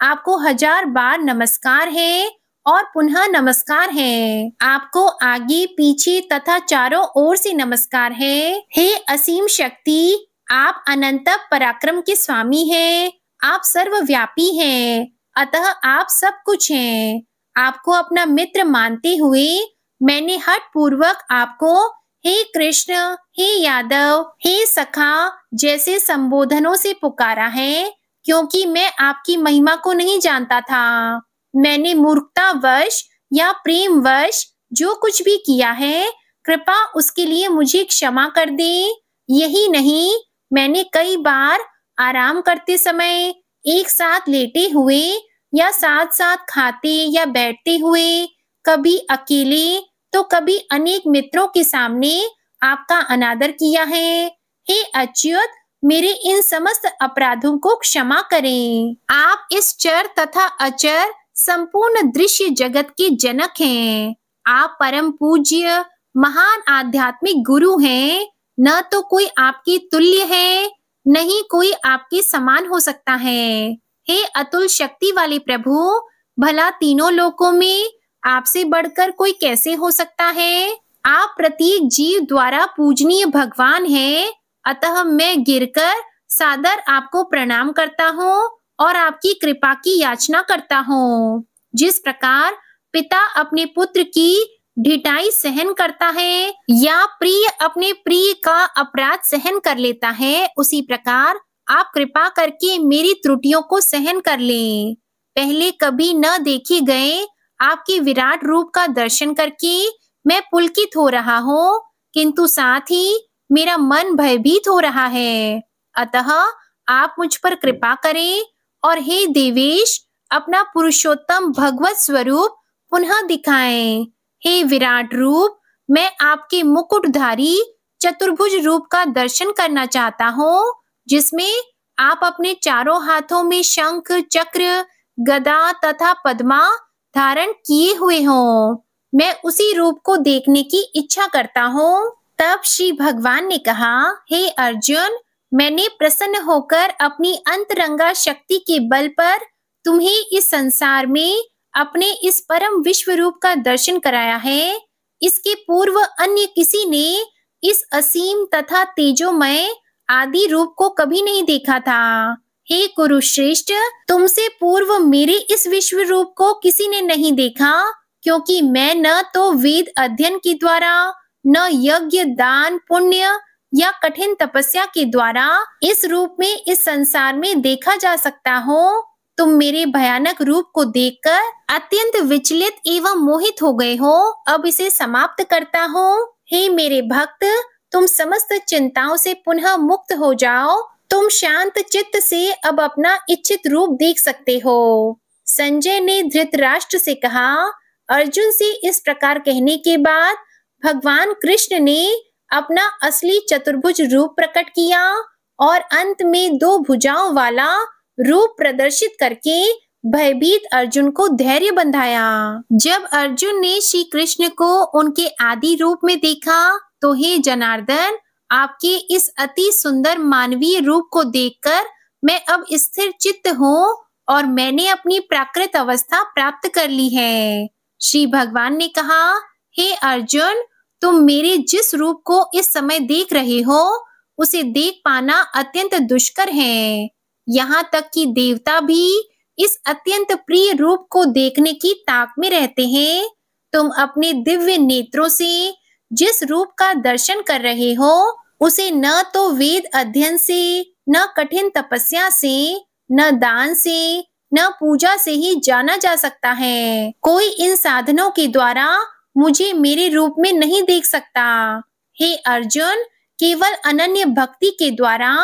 आपको 1000 बार नमस्कार है और पुनः नमस्कार है। आपको आगे पीछे तथा चारों ओर से नमस्कार है। हे असीम शक्ति, आप अनंत पराक्रम के स्वामी हैं। आप सर्वव्यापी हैं, अतः आप सब कुछ हैं। आपको अपना मित्र मानते हुए मैंने हठ पूर्वक आपको हे कृष्ण, हे यादव, हे सखा जैसे संबोधनों से पुकारा है, क्योंकि मैं आपकी महिमा को नहीं जानता था। मैंने मूर्खतावश या प्रेमवश जो कुछ भी किया है, कृपा उसके लिए मुझे क्षमा कर दे। यही नहीं, मैंने कई बार आराम करते समय, एक साथ लेटे हुए या साथ साथ खाते या बैठते हुए, कभी अकेले तो कभी अनेक मित्रों के सामने आपका अनादर किया है। हे अच्युत, मेरे इन समस्त अपराधों को क्षमा करें। आप इस चर तथा अचर संपूर्ण दृश्य जगत के जनक हैं। आप परम पूज्य महान आध्यात्मिक गुरु हैं। न तो कोई आपके तुल्य है, नहीं कोई आपके समान हो सकता है। हे अतुल शक्ति वाले प्रभु, भला तीनों लोकों में आपसे बढ़कर कोई कैसे हो सकता है। आप प्रत्येक जीव द्वारा पूजनीय भगवान हैं, अतः मैं गिरकर सादर आपको प्रणाम करता हूँ और आपकी कृपा की याचना करता हूँ। जिस प्रकार पिता अपने पुत्र की ढिठाई सहन करता है या प्रिय अपने प्रिय का अपराध सहन कर लेता है, उसी प्रकार आप कृपा करके मेरी त्रुटियों को सहन कर लें। पहले कभी न देखे गए आपके विराट रूप का दर्शन करके मैं पुलकित हो रहा हूँ, किंतु साथ ही मेरा मन भयभीत हो रहा है। अतः आप मुझ पर कृपा करें और हे देवेश, अपना पुरुषोत्तम भगवत स्वरूप पुनः दिखाएं। हे विराट रूप, मैं आपके मुकुटधारी चतुर्भुज रूप का दर्शन करना चाहता हूँ, जिसमें आप अपने चारों हाथों में शंख, चक्र, गदा तथा पद्मा धारण किए हुए हों। मैं उसी रूप को देखने की इच्छा करता हूँ। तब श्री भगवान ने कहा, हे अर्जुन, मैंने प्रसन्न होकर अपनी अंतरंगा शक्ति के बल पर तुम्हें इस संसार में अपने इस परम विश्व रूप का दर्शन कराया है। इसके पूर्व अन्य किसी ने इस असीम तथा तेजोमय आदि रूप को कभी नहीं देखा था। हे कुरुश्रेष्ठ, तुमसे पूर्व मेरे इस विश्व रूप को किसी ने नहीं देखा, क्योंकि मैं न तो वेद अध्ययन के द्वारा, न यज्ञ, दान, पुण्य या कठिन तपस्या के द्वारा इस रूप में इस संसार में देखा जा सकता हो। तुम मेरे भयानक रूप को देखकर अत्यंत विचलित एवं मोहित हो गए हो। अब इसे समाप्त करता हूँ। हे मेरे भक्त, तुम समस्त चिंताओं से पुनः मुक्त हो जाओ। तुम शांत चित्त से अब अपना इच्छित रूप देख सकते हो। संजय ने धृतराष्ट्र से कहा। अर्जुन से इस प्रकार कहने के बाद भगवान कृष्ण ने अपना असली चतुर्भुज रूप प्रकट किया और अंत में 2 भुजाओं वाला रूप प्रदर्शित करके भयभीत अर्जुन को धैर्य बंधाया। जब अर्जुन ने श्री कृष्ण को उनके आदि रूप में देखा तो हे जनार्दन, आपके इस अति सुंदर मानवीय रूप को देखकर मैं अब स्थिर चित्त हूँ और मैंने अपनी प्राकृत अवस्था प्राप्त कर ली है। श्री भगवान ने कहा, हे अर्जुन, तुम मेरे जिस रूप को इस समय देख रहे हो उसे देख पाना अत्यंत दुष्कर है। यहाँ तक कि देवता भी इस अत्यंत प्रिय रूप को देखने की ताक में रहते हैं। तुम अपने दिव्य नेत्रों से जिस रूप का दर्शन कर रहे हो उसे न तो वेद अध्ययन से, न कठिन तपस्या से, न दान से, न पूजा से ही जाना जा सकता है। कोई इन साधनों के द्वारा मुझे मेरे रूप में नहीं देख सकता। हे अर्जुन, केवल अनन्य भक्ति के द्वारा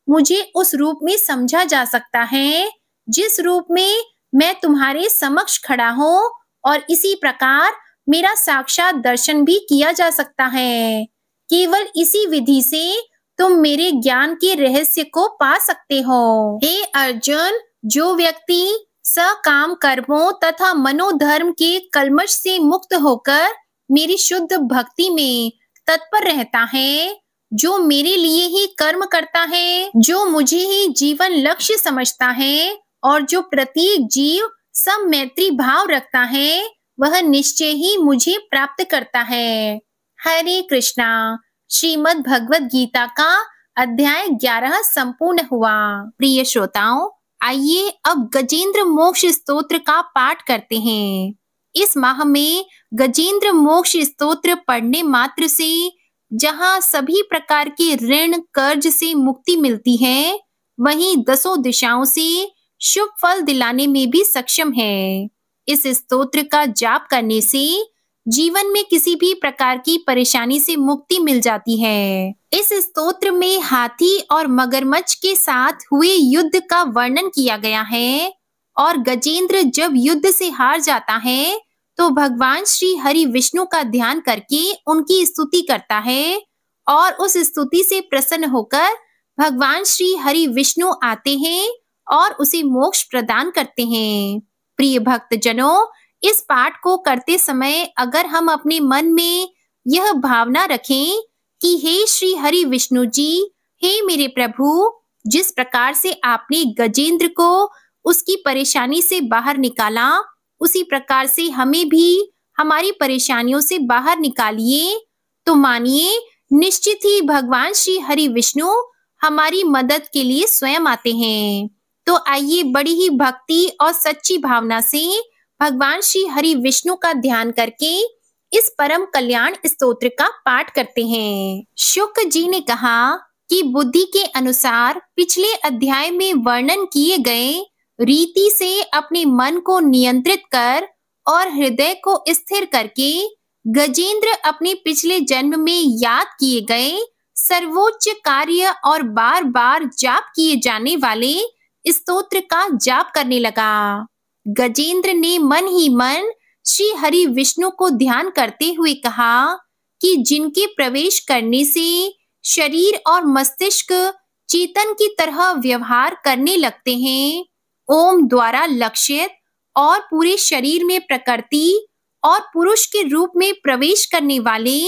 मुझे उस रूप में समझा जा सकता है जिस रूप में मैं तुम्हारे समक्ष खड़ा हूँ, और इसी प्रकार मेरा साक्षात दर्शन भी किया जा सकता है। केवल इसी विधि से तुम मेरे ज्ञान के रहस्य को पा सकते हो। हे अर्जुन, जो व्यक्ति सकाम कर्मों तथा मनोधर्म के कल्मश से मुक्त होकर मेरी शुद्ध भक्ति में तत्पर रहता है, जो मेरे लिए ही कर्म करता है, जो मुझे ही जीवन लक्ष्य समझता है और जो प्रत्येक जीव सब मैत्री भाव रखता है, वह निश्चय ही मुझे प्राप्त करता है। हरे कृष्णा। श्रीमद् भगवद गीता का अध्याय 11 संपूर्ण हुआ। प्रिय श्रोताओं, आइए अब गजेंद्र मोक्ष स्तोत्र का पाठ करते हैं। इस माह में गजेंद्र मोक्ष स्तोत्र पढ़ने मात्र से जहाँ सभी प्रकार के ऋण कर्ज से मुक्ति मिलती है, वहीं 10 दिशाओं से शुभ फल दिलाने में भी सक्षम है। इस स्तोत्र का जाप करने से जीवन में किसी भी प्रकार की परेशानी से मुक्ति मिल जाती है। इस स्तोत्र में हाथी और मगरमच्छ के साथ हुए युद्ध का वर्णन किया गया है, और गजेंद्र जब युद्ध से हार जाता है तो भगवान श्री हरि विष्णु का ध्यान करके उनकी स्तुति करता है, और उस स्तुति से प्रसन्न होकर भगवान श्री हरि विष्णु आते हैं और उसे मोक्ष प्रदान करते हैं। प्रिय भक्तजनों, इस पाठ को करते समय अगर हम अपने मन में यह भावना रखें कि हे श्री हरि विष्णु जी, हे मेरे प्रभु, जिस प्रकार से आपने गजेंद्र को उसकी परेशानी से बाहर निकाला, उसी प्रकार से हमें भी हमारी परेशानियों से बाहर निकालिए, तो मानिए निश्चित ही भगवान श्री हरि विष्णु हमारी मदद के लिए स्वयं आते हैं। तो आइए बड़ी ही भक्ति और सच्ची भावना से भगवान श्री हरि विष्णु का ध्यान करके इस परम कल्याण स्तोत्र का पाठ करते हैं। शुक जी ने कहा कि बुद्धि के अनुसार पिछले अध्याय में वर्णन किए गए रीति से अपने मन को नियंत्रित कर और हृदय को स्थिर करके गजेंद्र अपने पिछले जन्म में याद किए गए सर्वोच्च कार्य और बार बार जाप किए जाने वाले स्तोत्र का जाप करने लगा। गजेंद्र ने मन ही मन श्री हरि विष्णु को ध्यान करते हुए कहा कि जिनके प्रवेश करने से शरीर और मस्तिष्क चेतन की तरह व्यवहार करने लगते हैं, ओम द्वारा लक्षित और पूरे शरीर में प्रकृति और पुरुष के रूप में प्रवेश करने वाले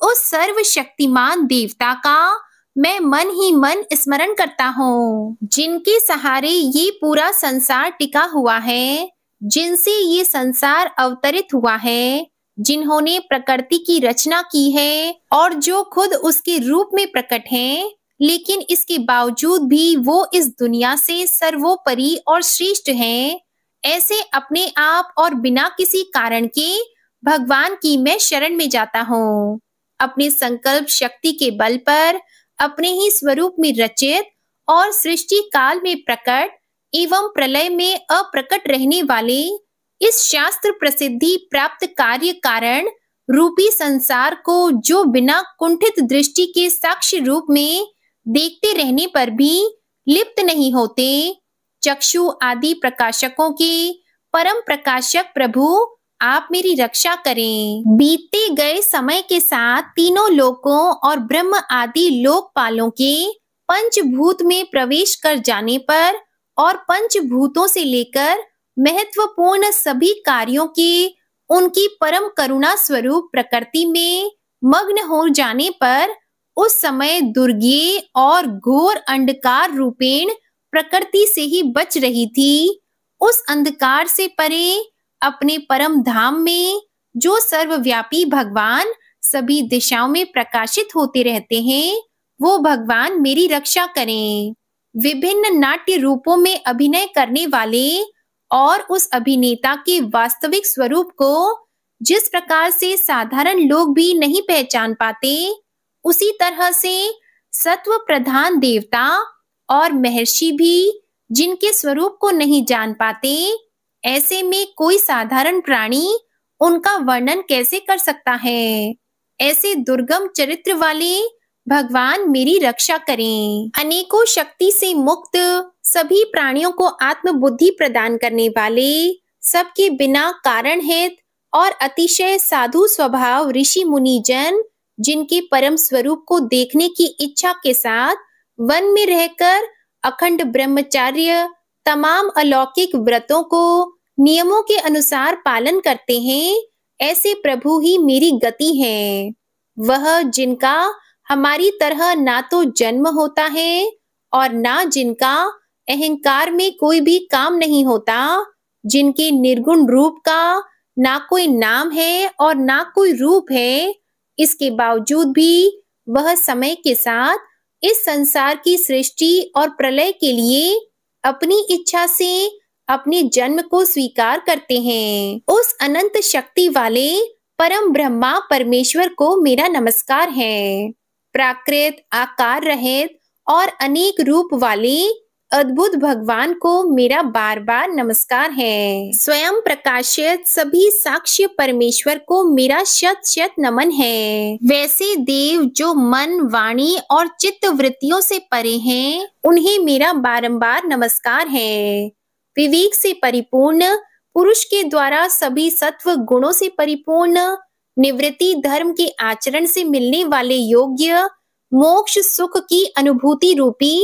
उस सर्वशक्तिमान देवता का मैं मन ही मन स्मरण करता हूँ, जिनके सहारे ये पूरा संसार टिका हुआ है, जिनसे ये संसार अवतरित हुआ है, जिन्होंने प्रकृति की रचना की है और जो खुद उसके रूप में प्रकट हैं, लेकिन इसके बावजूद भी वो इस दुनिया से सर्वोपरि और श्रेष्ठ हैं। ऐसे अपने आप और बिना किसी कारण के भगवान की मैं शरण में जाता हूँ। अपने संकल्प शक्ति के बल पर अपने ही स्वरूप में रचित और सृष्टि काल में प्रकट एवं प्रलय में अप्रकट रहने वाले इस शास्त्र प्रसिद्धि प्राप्त कार्य कारण रूपी संसार को जो बिना कुंठित दृष्टि के साक्ष्य रूप में देखते रहने पर भी लिप्त नहीं होते, चक्षु आदि प्रकाशकों के परम प्रकाशक प्रभु आप मेरी रक्षा करें। बीतते गए समय के साथ तीनों लोकों और ब्रह्म आदि लोकपालों के पंचभूत में प्रवेश कर जाने पर और पंचभूतों से लेकर महत्वपूर्ण सभी कार्यों के उनकी परम करुणा स्वरूप प्रकृति में मग्न हो जाने पर उस समय दुर्गे और घोर अंधकार रूपेण प्रकृति से ही बच रही थी। उस अंधकार से परे अपने परम धाम में जो सर्वव्यापी भगवान सभी दिशाओं में प्रकाशित होते रहते हैं, वो भगवान मेरी रक्षा करें। विभिन्न नाट्य रूपों में अभिनय करने वाले और उस अभिनेता के वास्तविक स्वरूप को जिस प्रकार से साधारण लोग भी नहीं पहचान पाते, उसी तरह से सत्व प्रधान देवता और महर्षि भी जिनके स्वरूप को नहीं जान पाते, ऐसे में कोई साधारण प्राणी उनका वर्णन कैसे कर सकता है। ऐसे दुर्गम चरित्र वाले भगवान मेरी रक्षा करें। अनेकों शक्ति से मुक्त सभी प्राणियों को आत्मबुद्धि प्रदान करने वाले, सबके बिना कारण हेत और अतिशय साधु स्वभाव ऋषि मुनि जन, जिनके परम स्वरूप को देखने की इच्छा के साथ वन में रहकर अखंड ब्रह्मचर्य तमाम अलौकिक व्रतों को नियमों के अनुसार पालन करते हैं, ऐसे प्रभु ही मेरी गति है। वह जिनका हमारी तरह ना तो जन्म होता है और ना जिनका अहंकार में कोई भी काम नहीं होता, जिनके निर्गुण रूप का ना कोई नाम है और ना कोई रूप है, इसके बावजूद भी वह समय के साथ इस संसार की सृष्टि और प्रलय के लिए अपनी इच्छा से अपने जन्म को स्वीकार करते हैं। उस अनंत शक्ति वाले परम ब्रह्मा परमेश्वर को मेरा नमस्कार है। प्राकृत आकार रहित और अनेक रूप वाले अद्भुत भगवान को मेरा बार बार नमस्कार है। स्वयं प्रकाशित सभी साक्ष्य परमेश्वर को मेरा शत शत नमन है। वैसे देव जो मन वाणी और चित्त वृत्तियों से परे हैं, उन्हें मेरा बारंबार नमस्कार है। विवेक से परिपूर्ण पुरुष के द्वारा सभी सत्व गुणों से परिपूर्ण निवृत्ति धर्म के आचरण से मिलने वाले योग्य मोक्ष सुख की अनुभूति रूपी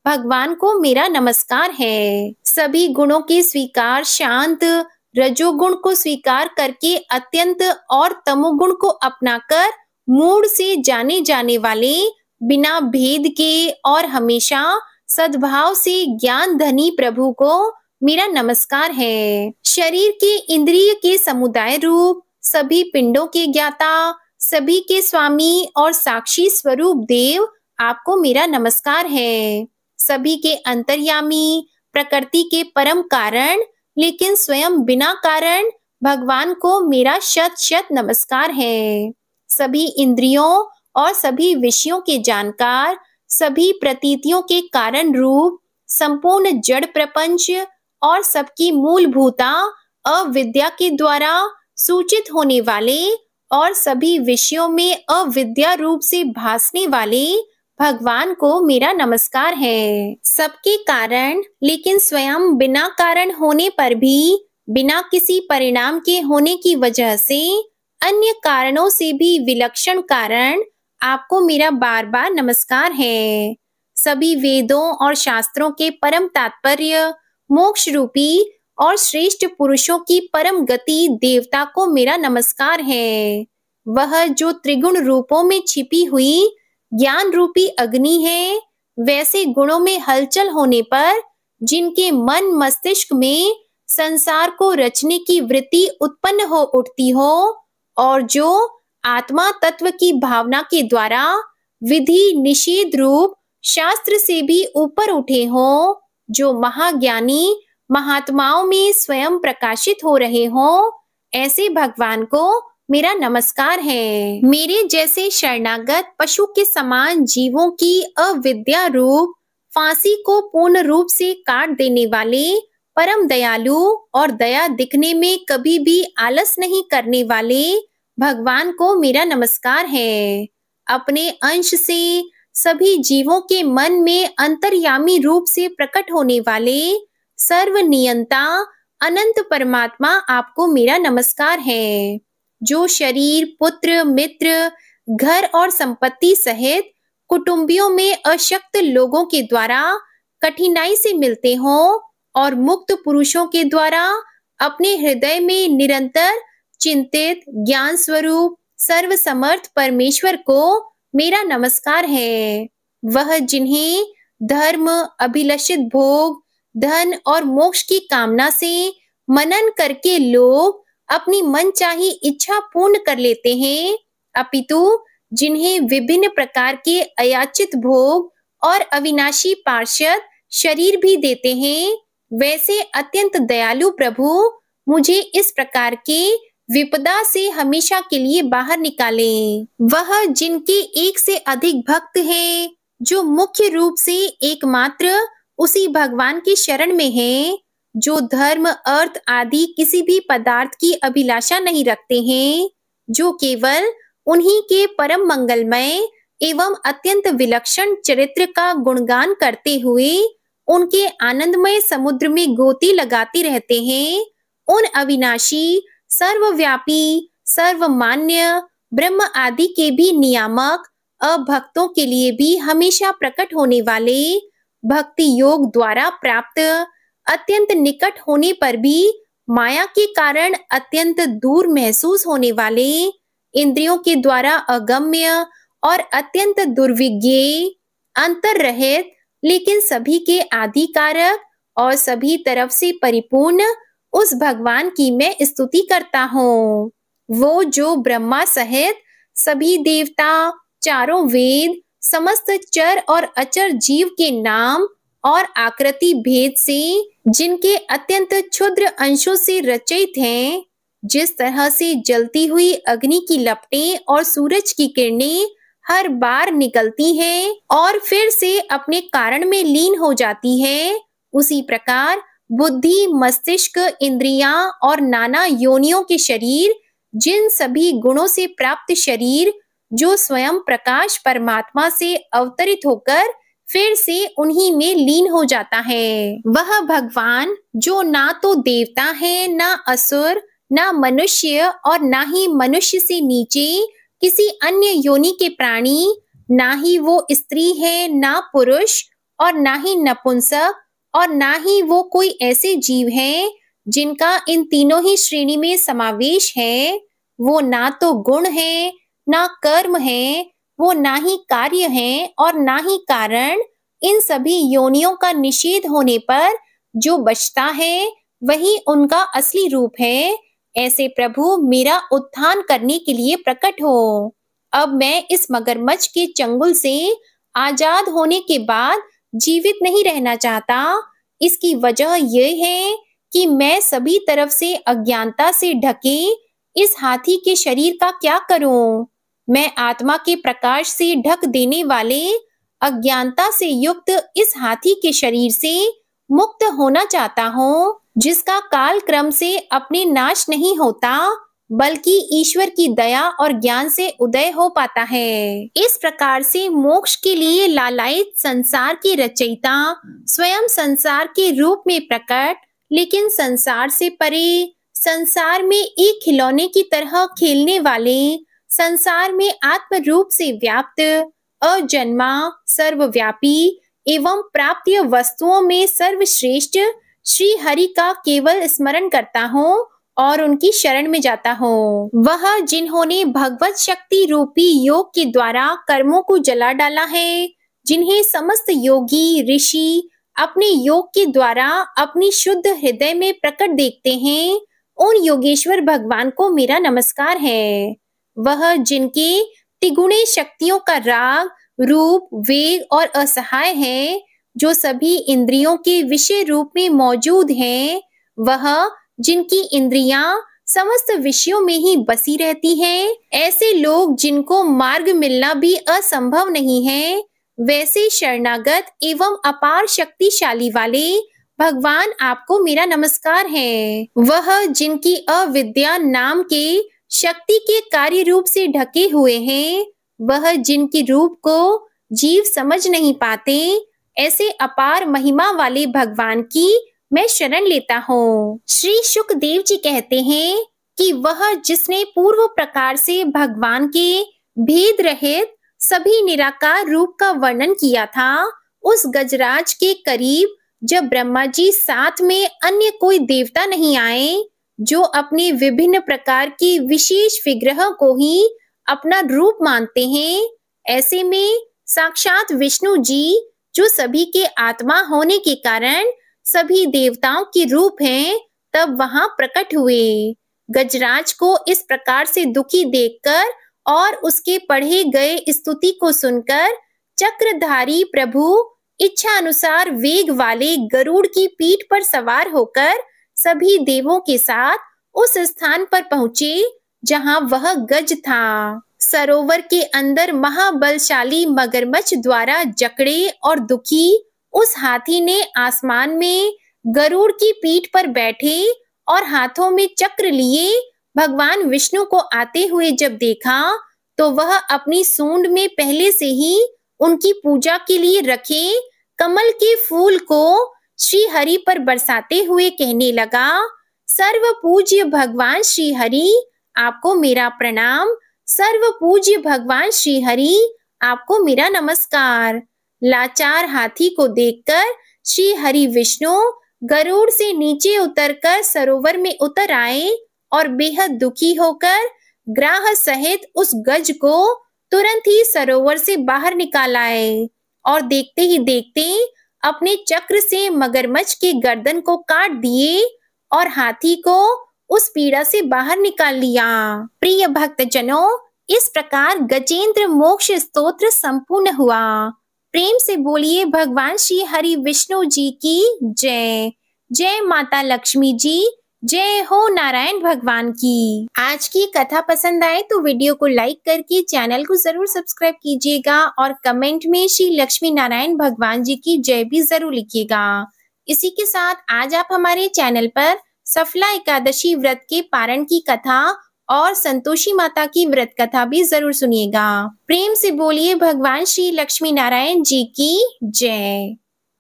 भगवान को मेरा नमस्कार है। सभी गुणों के स्वीकार शांत रजोगुण को स्वीकार करके अत्यंत और तमोगुण को अपनाकर मूड से जाने जाने वाले बिना भेद के और हमेशा सद्भाव से ज्ञान धनी प्रभु को मेरा नमस्कार है। शरीर के इंद्रिय के समुदाय रूप सभी पिंडों के ज्ञाता सभी के स्वामी और साक्षी स्वरूप देव आपको मेरा नमस्कार है। सभी के अंतर्यामी प्रकृति के परम कारण लेकिन स्वयं बिना कारण भगवान को मेरा शत शत नमस्कार है। सभी इंद्रियों और सभी विषयों के जानकार सभी प्रतीतियों के कारण रूप संपूर्ण जड़ प्रपंच और सबकी मूलभूता अविद्या के द्वारा सूचित होने वाले और सभी विषयों में अविद्या रूप से भासने वाले भगवान को मेरा नमस्कार है। सबके कारण लेकिन स्वयं बिना कारण होने पर भी बिना किसी परिणाम के होने की वजह से अन्य कारणों से भी विलक्षण कारण आपको मेरा बार बार नमस्कार है। सभी वेदों और शास्त्रों के परम तात्पर्य मोक्ष रूपी और श्रेष्ठ पुरुषों की परम गति देवता को मेरा नमस्कार है। वह जो त्रिगुण रूपों में छिपी हुई ज्ञान रूपी अग्नि है, वैसे गुणों में हलचल होने पर जिनके मन मस्तिष्क में संसार को रचने की वृत्ति उत्पन्न हो उठती हो और जो आत्मा तत्व की भावना के द्वारा विधि निषेध रूप शास्त्र से भी ऊपर उठे हो, जो महाज्ञानी महात्माओं में स्वयं प्रकाशित हो रहे हो, ऐसे भगवान को मेरा नमस्कार है। मेरे जैसे शरणागत पशु के समान जीवों की अविद्या रूप फांसी को पूर्ण रूप से काट देने वाले परम दयालु और दया दिखने में कभी भी आलस नहीं करने वाले भगवान को मेरा नमस्कार है। अपने अंश से सभी जीवों के मन में अंतर्यामी रूप से प्रकट होने वाले सर्वनियंता अनंत परमात्मा आपको मेरा नमस्कार है। जो शरीर पुत्र मित्र घर और संपत्ति सहित कुटुंबियों में अशक्त लोगों के द्वारा कठिनाई से मिलते हों और मुक्त पुरुषों के द्वारा अपने हृदय में निरंतर चिंतित ज्ञान स्वरूप सर्वसमर्थ परमेश्वर को मेरा नमस्कार है। वह जिन्हें धर्म, अभिलषित भोग, धन और मोक्ष की कामना से मनन करके लोग अपनी मनचाही इच्छा पूर्ण कर लेते हैं, अपितु जिन्हें विभिन्न प्रकार के अयाचित भोग और अविनाशी पार्षद शरीर भी देते हैं, वैसे अत्यंत दयालु प्रभु मुझे इस प्रकार के विपदा से हमेशा के लिए बाहर निकालें। वह जिनके एक से अधिक भक्त हैं, जो मुख्य रूप से एकमात्र उसी भगवान की शरण में हैं, जो धर्म, अर्थ आदि किसी भी पदार्थ की अभिलाषा नहीं रखते हैं, जो केवल उन्हीं के परम मंगलमय एवं अत्यंत विलक्षण चरित्र का गुणगान करते हुए उनके आनंदमय समुद्र में गोती लगाते रहते हैं, उन अविनाशी, सर्वव्यापी, सर्वमान्य ब्रह्म आदि के भी नियामक, अभक्तों के लिए भी हमेशा प्रकट होने वाले, भक्ति योग द्वारा प्राप्त, अत्यंत निकट होने पर भी माया के कारण अत्यंत दूर महसूस होने वाले, इंद्रियों के द्वारा अगम्य और अत्यंत दुर्विज्ञेय, अंतर्रहित लेकिन सभी के आदि कारक और सभी तरफ से परिपूर्ण उस भगवान की मैं स्तुति करता हूँ। वो जो ब्रह्मा सहित सभी देवता, चारों वेद, समस्त चर और अचर जीव के नाम और आकृति भेद से जिनके अत्यंत क्षुद्र अंशों से रचित हैं, जिस तरह से जलती हुई अग्नि की लपटें और सूरज की किरणें हर बार निकलती हैं और फिर से अपने कारण में लीन हो जाती है, उसी प्रकार बुद्धि, मस्तिष्क, इंद्रियां और नाना योनियों के शरीर, जिन सभी गुणों से प्राप्त शरीर जो स्वयं प्रकाश परमात्मा से अवतरित होकर फिर से उन्हीं में लीन हो जाता है। वह भगवान जो ना तो देवता है, ना असुर, ना मनुष्य और ना ही मनुष्य से नीचे किसी अन्य योनि के प्राणी, ना ही वो स्त्री है, ना पुरुष और ना ही नपुंसक और ना ही वो कोई ऐसे जीव हैं जिनका इन तीनों ही श्रेणी में समावेश है। वो ना तो गुण है, ना कर्म है, वो ना ही कार्य है और ना ही कारण। इन सभी योनियों का निषेध होने पर जो बचता है वही उनका असली रूप है। ऐसे प्रभु मेरा उत्थान करने के लिए प्रकट हो। अब मैं इस मगरमच्छ के चंगुल से आजाद होने के बाद जीवित नहीं रहना चाहता। इसकी वजह यह है कि मैं सभी तरफ से अज्ञानता से ढके इस हाथी के शरीर का क्या करूं? मैं आत्मा के प्रकाश से ढक देने वाले अज्ञानता से युक्त इस हाथी के शरीर से मुक्त होना चाहता हूँ, जिसका काल क्रम से अपने नाश नहीं होता बल्कि ईश्वर की दया और ज्ञान से उदय हो पाता है। इस प्रकार से मोक्ष के लिए लालायित संसार के रचयिता स्वयं संसार के रूप में प्रकट, लेकिन संसार से परे, संसार में एक खिलौने की तरह खेलने वाले, संसार में आत्म रूप से व्याप्त, अजन्मा, सर्वव्यापी एवं प्राप्य वस्तुओं में सर्वश्रेष्ठ श्री हरि का केवल स्मरण करता हूँ और उनकी शरण में जाता हूँ। वह जिन्होंने भगवत शक्ति रूपी योग के द्वारा कर्मों को जला डाला है, जिन्हें समस्त योगी ऋषि अपने योग के द्वारा अपनी शुद्ध हृदय में प्रकट देखते हैं, उन योगेश्वर भगवान को मेरा नमस्कार है। वह जिनके तिगुणे शक्तियों का राग, रूप, वेग और असहाय है, जो सभी इंद्रियों के विषय रूप में मौजूद हैं, वह जिनकी इंद्रियां समस्त विषयों में ही बसी रहती हैं, ऐसे लोग जिनको मार्ग मिलना भी असंभव नहीं है, वैसे शरणागत एवं अपार शक्तिशाली वाले भगवान आपको मेरा नमस्कार है। वह जिनकी अविद्या नाम के शक्ति के कार्य रूप से ढके हुए हैं, वह जिनके रूप को जीव समझ नहीं पाते, ऐसे अपार महिमा वाले भगवान की मैं शरण लेता हूँ। श्री शुकदेव जी कहते हैं कि वह जिसने पूर्व प्रकार से भगवान के भेद रहित सभी निराकार रूप का वर्णन किया था, उस गजराज के करीब जब ब्रह्मा जी साथ में अन्य कोई देवता नहीं आए जो अपने विभिन्न प्रकार के विशेष विग्रह को ही अपना रूप मानते हैं, ऐसे में साक्षात विष्णु जी जो सभी के आत्मा होने के कारण सभी देवताओं के रूप हैं, तब वहां प्रकट हुए। गजराज को इस प्रकार से दुखी देखकर और उसके पढ़े गए स्तुति को सुनकर चक्रधारी प्रभु इच्छा अनुसार वेग वाले गरुड़ की पीठ पर सवार होकर सभी देवों के साथ उस स्थान पर पहुंचे जहां वह गज था। सरोवर के अंदर महाबलशाली मगरमच्छ द्वारा जकड़े और दुखी उस हाथी ने आसमान में गरुड़ की पीठ पर बैठे और हाथों में चक्र लिए भगवान विष्णु को आते हुए जब देखा तो वह अपनी सूंड में पहले से ही उनकी पूजा के लिए रखे कमल के फूल को श्री हरि पर बरसाते हुए कहने लगा, सर्व पूज्य भगवान श्री हरि आपको मेरा प्रणाम, सर्व पूज्य भगवान श्री हरि आपको मेरा नमस्कार। लाचार हाथी को देखकर श्री हरि विष्णु गरुड़ से नीचे उतरकर सरोवर में उतर आए और बेहद दुखी होकर ग्राह सहित उस गज को तुरंत ही सरोवर से बाहर निकाल आए और देखते ही देखते अपने चक्र से मगरमच्छ के गर्दन को काट दिए और हाथी को उस पीड़ा से बाहर निकाल लिया। प्रिय भक्तजनों, इस प्रकार गजेंद्र मोक्ष स्तोत्र संपूर्ण हुआ। प्रेम से बोलिए भगवान श्री हरि विष्णु जी की जय। जय माता लक्ष्मी जी, जय हो नारायण भगवान की। आज की कथा पसंद आए तो वीडियो को लाइक करके चैनल को जरूर सब्सक्राइब कीजिएगा और कमेंट में श्री लक्ष्मी नारायण भगवान जी की जय भी जरूर लिखिएगा। इसी के साथ आज आप हमारे चैनल पर सफला एकादशी व्रत के पारण की कथा और संतोषी माता की व्रत कथा भी जरूर सुनिएगा। प्रेम से बोलिए भगवान श्री लक्ष्मी नारायण जी की जय।